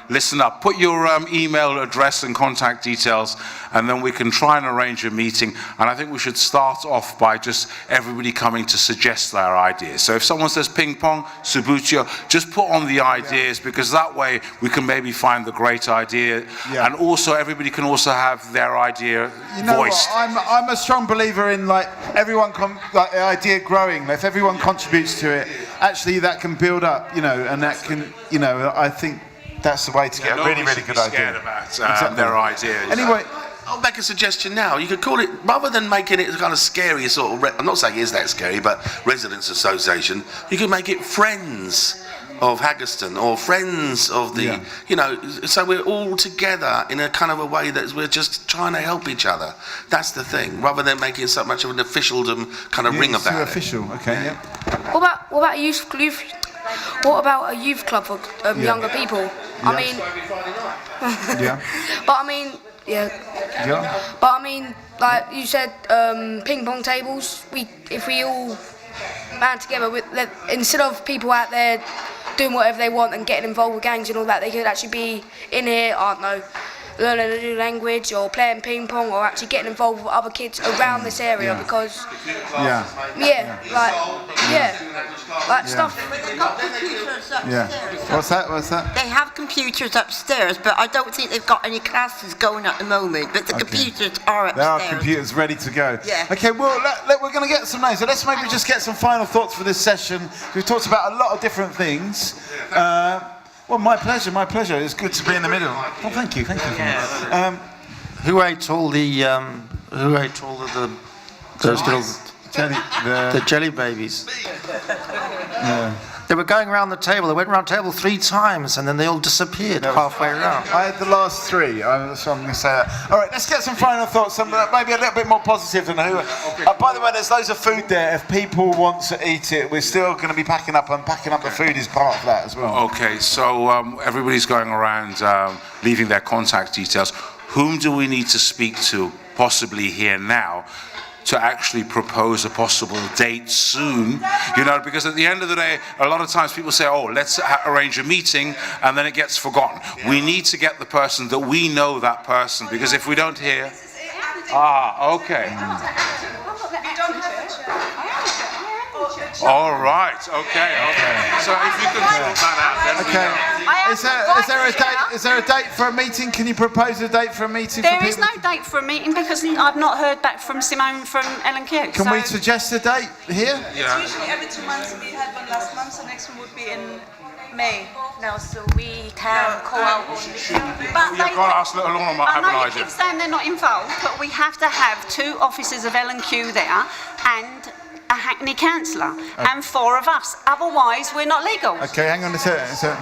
listen up. Put your email address and contact details, and then we can try and arrange a meeting. And I think we should start off by just everybody coming to suggest their ideas. So if someone says ping pong, Sabutio, just put on the ideas, because that way we can maybe find the great idea. And also everybody can also have their idea voiced. I'm a strong believer in everyone the idea growing. If everyone contributes to it, actually that can build up, you know, and that can, you know, I think that's the way to get a really, really good idea. About their ideas. Anyway, I'll make a suggestion now. You could call it, rather than making it kind of scary, sort of, I'm not saying it is that scary, but Residents Association, you could make it Friends of Haggerston, or Friends of the, you know, so we're all together in a kind of a way that we're just trying to help each other. That's the thing, rather than making so much of an officialdom kind of ring about it. Official, okay, What about youth? What about a youth club for younger people? I mean, but I mean, but I mean, like you said, ping pong tables. If we all band together, instead of people out there doing whatever they want and getting involved with gangs and all that, they could actually be in here, I don't know, learning a new language or playing ping pong or actually getting involved with other kids around this area because stuff. Yeah. What's that? They have computers upstairs, but I don't think they've got any classes going at the moment. But the computers are upstairs. There are computers ready to go. Yeah. Okay, well, we're going to get some names. So let's maybe just get some final thoughts for this session. We've talked about a lot of different things. Well, my pleasure. It's good to be in the middle. Well, thank you. Who ate all the those little the jelly babies? Yeah. They were going around the table. They went around the table 3 times, and then they all disappeared halfway around. I had the last 3, so I'm going to say that. All right, let's get some final thoughts. Maybe a little bit more positive than who. By the way, there's loads of food there. If people want to eat it, we're still going to be packing up, and packing up the food is part of that as well. Okay, so everybody's going around leaving their contact details. Whom do we need to speak to, possibly here now, to actually propose a possible date soon? Because at the end of the day, a lot of times people say, oh, let's arrange a meeting, and then it gets forgotten. We need to get the person that we know that person, because if we don't hear... okay. All right, okay. So if you could sort that out, then okay. Is there a date for a meeting? Can you propose a date for a meeting? There is no date for a meeting because I've not heard back from Simone from L&Q. Can we suggest a date here? Yeah. It's usually every 2 months. We had one last month, so next one would be in May. No, so we can call out on this. But you've got to ask little Lorna might have an idea. I know you keep saying they're not involved, but we have to have 2 officers of L&Q there and a Hackney councillor and 4 of us. Otherwise, we're not legal. Okay, hang on a second.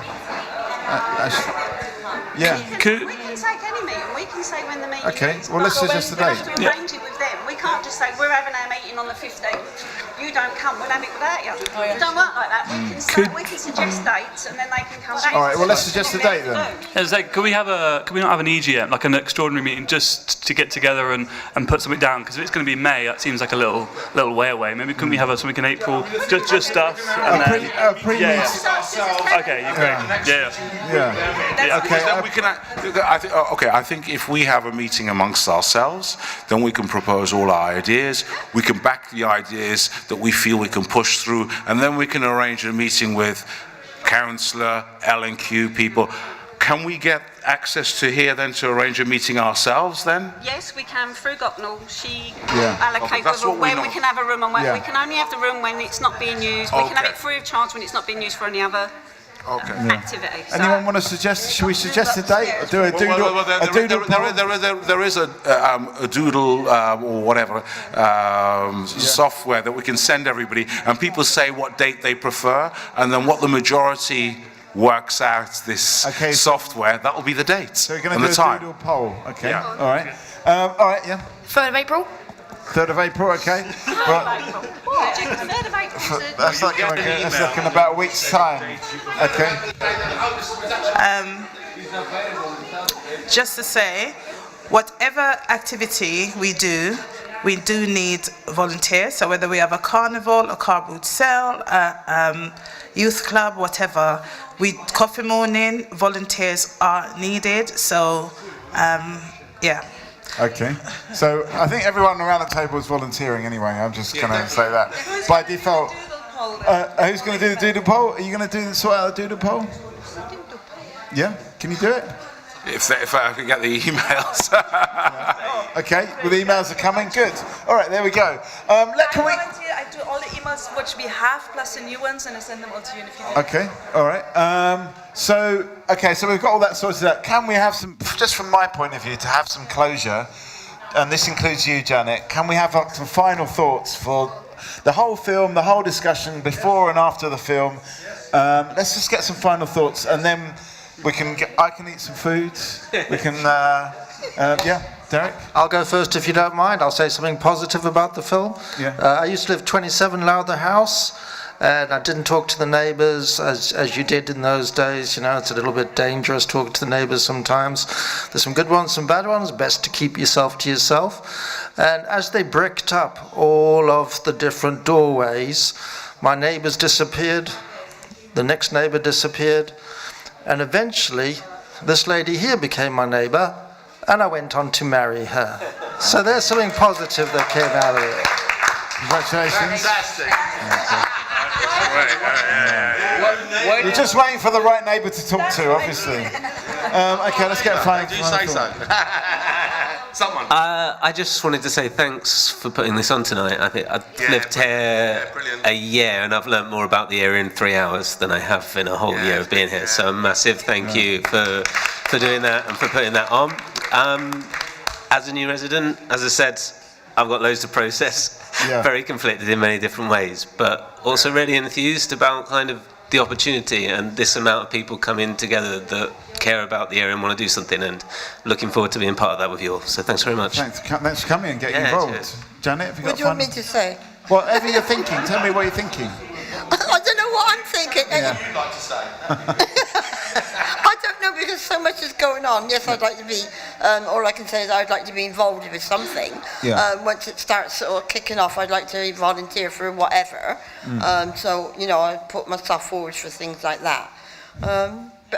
Yeah. We can take any meeting. We can say when the meeting is. Okay, well, let's suggest a date. We have to arrange it with them. We can't just say we're having our meeting on the 15th. You don't come, we'll have it without you. It don't work like that. We can suggest dates and then they can come back. All right, well, let's suggest a date then. It's like, can we not have an EGM, like an extraordinary meeting, just to get together and put something down? Because if it's going to be May, that seems like a little way away. Maybe can we have something in April, just stuff? And then, pre-meeting. Okay, you agree? Yeah. Okay. I think if we have a meeting amongst ourselves, then we can propose all our ideas. We can back the ideas that we feel we can push through, and then we can arrange a meeting with councillor, L&Q people. Can we get access to here then to arrange a meeting ourselves then? Yes, we can through Gocknall. She allocate when we can have a room and when we can only have the room when it's not being used. We can have it free of charge when it's not being used for any other activity. Anyone want to suggest? Should we suggest a date? There is a doodle or whatever software that we can send everybody, and people say what date they prefer, and then what the majority works out this software. That will be the date. So we're going to do a doodle poll. Okay. Yeah. All right. 3rd of April. 3rd of April. Okay. Right. 3rd of April. That's like in about a week's time. Okay. Just to say, whatever activity we do need volunteers. So whether we have a carnival, a car boot sale, youth club, whatever, coffee morning, volunteers are needed. So, Okay, so I think everyone around the table is volunteering anyway. I'm just going to say that by default. Who's going to do the doodle poll? Are you going to sort out the doodle poll? Yeah, can you do it? If I can get the emails. Okay, well the emails are coming. Good. All right, there we go. I do all the emails which we have plus the new ones, and I send them all to you in a few minutes. Okay. All right. So we've got all that sorted out. Can we have some, just from my point of view, to have some closure, and this includes you, Janet, can we have some final thoughts for the whole film, the whole discussion, before and after the film? Let's just get some final thoughts, and then I can eat some food. We can, Derek? I'll go first if you don't mind. I'll say something positive about the film. Yeah. I used to live 27 Lowther House, and I didn't talk to the neighbours as you did in those days. It's a little bit dangerous talking to the neighbours sometimes. There's some good ones, some bad ones. Best to keep yourself to yourself. And as they bricked up all of the different doorways, my neighbours disappeared. The next neighbour disappeared. And eventually, this lady here became my neighbour, and I went on to marry her. So there's something positive that came out of it. Congratulations. Fantastic. You're just waiting for the right neighbour to talk to, obviously. Okay, let's get a final. Do say so. Someone. I just wanted to say thanks for putting this on tonight. I think I've lived here a year and I've learnt more about the area in 3 hours than I have in a whole year of being here. So a massive thank you for doing that and for putting that on. As a new resident, as I said, I've got loads to process. Very conflicted in many different ways, but also really enthused about kind of the opportunity and this amount of people coming together that care about the area and want to do something, and looking forward to being part of that with you all. So thanks very much. Thanks for coming and getting involved. Cheers. Janet, have you got What do you want me to say? Whatever you're thinking, tell me what you're thinking. I don't know what I'm thinking. You'd like to say. I don't know, because so much is going on. Yes, I'd like to be, all I can say is I'd like to be involved with something. Once it starts sort of kicking off, I'd like to volunteer for whatever. So, you know, I put myself forward for things like that.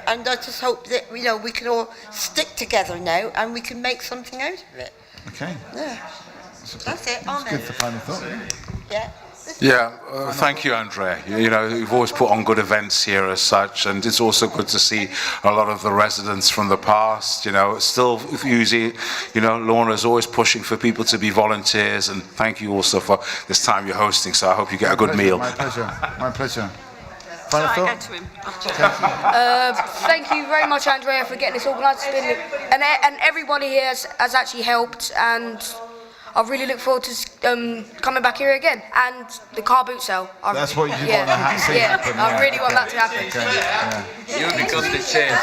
And I just hope that, you know, we can all stick together now and we can make something out of it. Okay. Yeah. That's it. That's good for final thought. Yeah. Yeah, thank you, Andrea. You know, you've always put on good events here as such, and it's also good to see a lot of the residents from the past. You know, still using, you know, Lorna's always pushing for people to be volunteers, and thank you also for this time you're hosting, so I hope you get a good meal. My pleasure, my pleasure. Final thought? Thank you very much, Andrea, for getting this organised. And everybody here has actually helped, and I really look forward to coming back here again. And the car boot sale. That's what you want to see happen. I really want that to happen. You become the chair.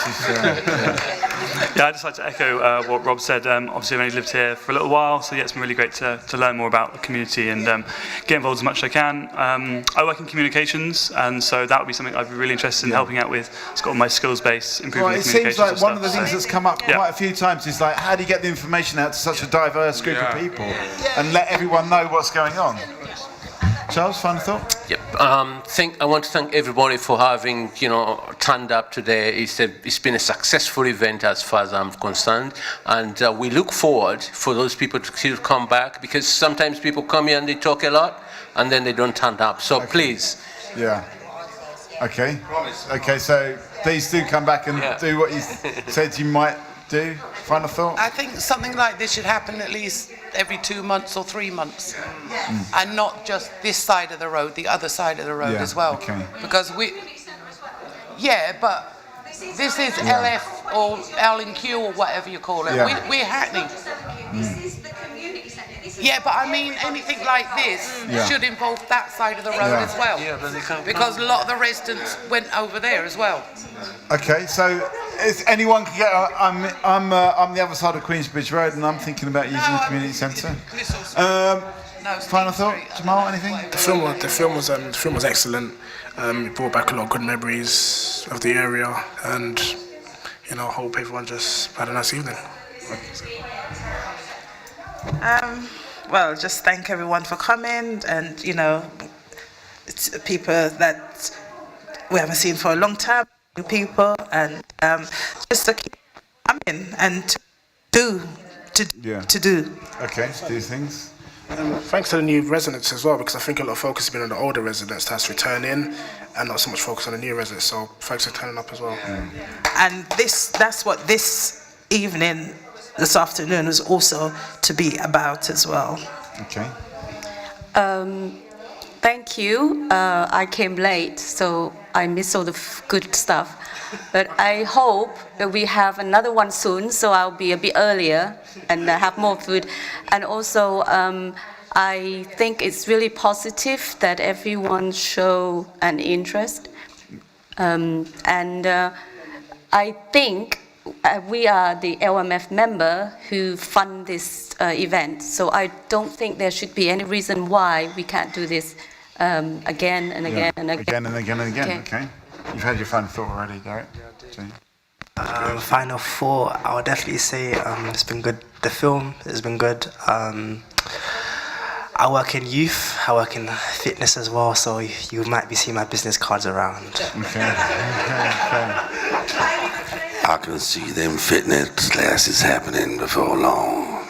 Yeah, I'd just like to echo what Rob said. Obviously, I've only lived here for a little while, so yeah, it's been really great to learn more about the community and get involved as much as I can. I work in communications, and so that would be something I'd be really interested in helping out with. It's got my skills base, improving the communications. It seems like one of the things that's come up quite a few times is like, how do you get the information out to such a diverse group of people and let everyone know what's going on? Charles, final thought? Yep. I want to thank everybody for having, you know, turned up today. It's been a successful event as far as I'm concerned, and we look forward for those people to come back, because sometimes people come here and they talk a lot and then they don't turn up. So please. Yeah. Okay. Okay. So please do come back and do what you said you might do. Final thought? I think something like this should happen at least every 2 months or 3 months, and not just this side of the road, the other side of the road as well. Okay. Because but this is LF or L&Q or whatever you call it. We're Hackney. This is the community centre. Yeah, but I mean anything like this should involve that side of the road as well. Yeah, because a lot of the residents went over there as well. Okay, so if anyone can get, I'm the other side of Queensbridge Road, and I'm thinking about using the community centre. Final thought, Jamal? Anything? The film was excellent. It brought back a lot of good memories of the area, and you know, hope everyone just had a nice evening. Well, just thank everyone for coming, and you know, it's people that we haven't seen for a long time, new people, and just to keep coming and to do. Okay, to do things. Thanks to the new residents as well, because I think a lot of focus has been on the older residents that's returning, and not so much focus on the new residents. So thanks for turning up as well. And that's what this evening, this afternoon, is also to be about as well. Okay. Thank you. I came late, so I missed all the good stuff. But I hope that we have another one soon, so I'll be a bit earlier and have more food. And also, I think it's really positive that everyone show an interest. I think we are the LMF member who fund this event, so I don't think there should be any reason why we can't do this again and again and again. Again and again and again, okay. You've had your final thought already, Derek? Final thought, I would definitely say it's been good. The film has been good. I work in youth, I work in fitness as well, so you might be seeing my business cards around. Okay. I can see them fitness classes happening before long.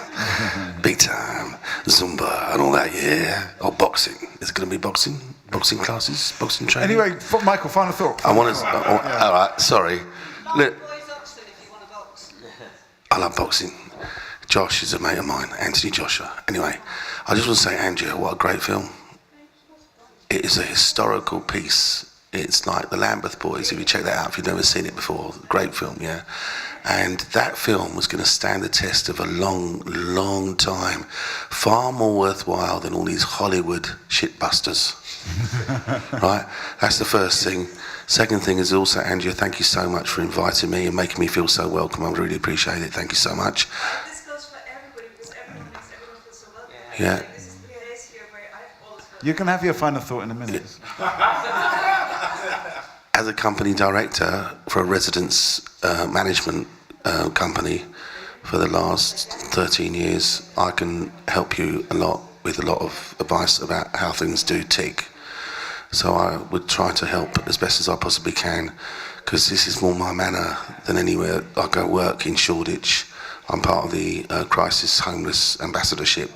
Big time. Zumba and all that, yeah. Or boxing. Is it going to be boxing? Boxing classes? Boxing training? Anyway, Michael, final thought. I want to... all right, sorry. Look, I love boxing. Josh is a mate of mine, Anthony Joshua. Anyway, I just want to say, Andrea, what a great film. It is a historical piece. It's like The Lambeth Boys, if you check that out, if you've never seen it before. Great film, yeah. And that film was going to stand the test of a long, long time. Far more worthwhile than all these Hollywood shitbusters. Right? That's the first thing. Second thing is also, Andrea, thank you so much for inviting me and making me feel so welcome. I really appreciate it. Thank you so much. This goes for everybody because everyone makes everyone feel so welcome. Yeah. You can have your final thought in a minute. As a company director for a residence management company for the last 13 years, I can help you a lot with a lot of advice about how things do tick. So I would try to help as best as I possibly can, because this is more my manner than anywhere. I go work in Shoreditch. I'm part of the Crisis Homeless Ambassadorship.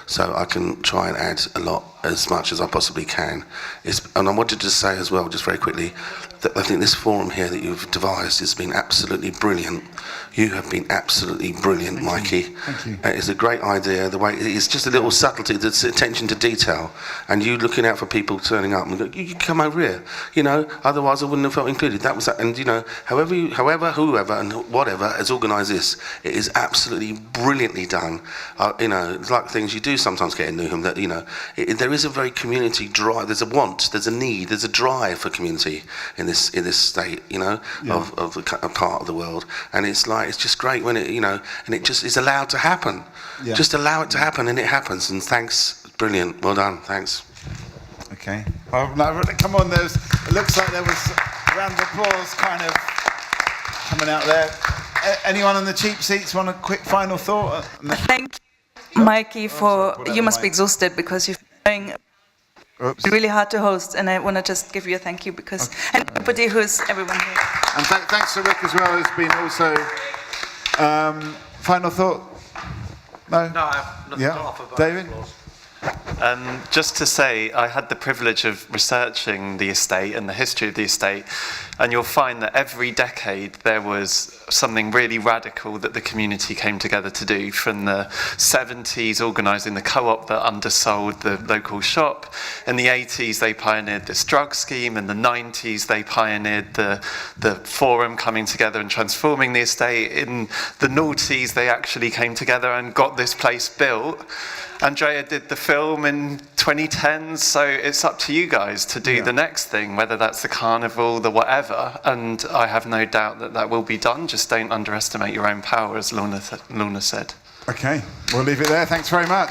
So I can try and add a lot, as much as I possibly can. And I wanted to say as well, just very quickly, that I think this forum here that you've devised has been absolutely brilliant. You have been absolutely brilliant, Mikey. Thank you. It's a great idea. The way it's just a little subtlety, the attention to detail, and you looking out for people turning up and go, you come over here, you know. Otherwise, I wouldn't have felt included. That was that, and you know, whoever, and whatever has organised this, it is absolutely brilliantly done. You know, it's like things you do sometimes get in Newham. That you know, there is a very community drive. There's a want, there's a need, there's a drive for community in this state, you know, of a part of the world, and it's like. It's just great when it, you know, and it just is allowed to happen. Yeah. Just allow it to happen, and it happens. And thanks, brilliant, well done, thanks. Okay. Well, no, come on. It looks like there was a round of applause kind of coming out there. Anyone on the cheap seats want a quick final thought? Thank you, Mikey, for you must be exhausted because you're doing really hard to host, and I want to just give you a thank you because and everybody everyone here. And thanks to Rick as well, who's been also. Final thought? No? No, I have nothing to offer. David? Just to say, I had the privilege of researching the estate and the history of the estate, and you'll find that every decade there was something really radical that the community came together to do. From the 70s, organising the co-op that undersold the local shop. In the 80s, they pioneered this drug scheme. In the 90s, they pioneered the forum coming together and transforming the estate. In the noughties, they actually came together and got this place built. Andrea did the film in 2010, so it's up to you guys to do the next thing, whether that's the carnival, the whatever, and I have no doubt that that will be done. Just don't underestimate your own power, as Lorna said. Okay, we'll leave it there. Thanks very much.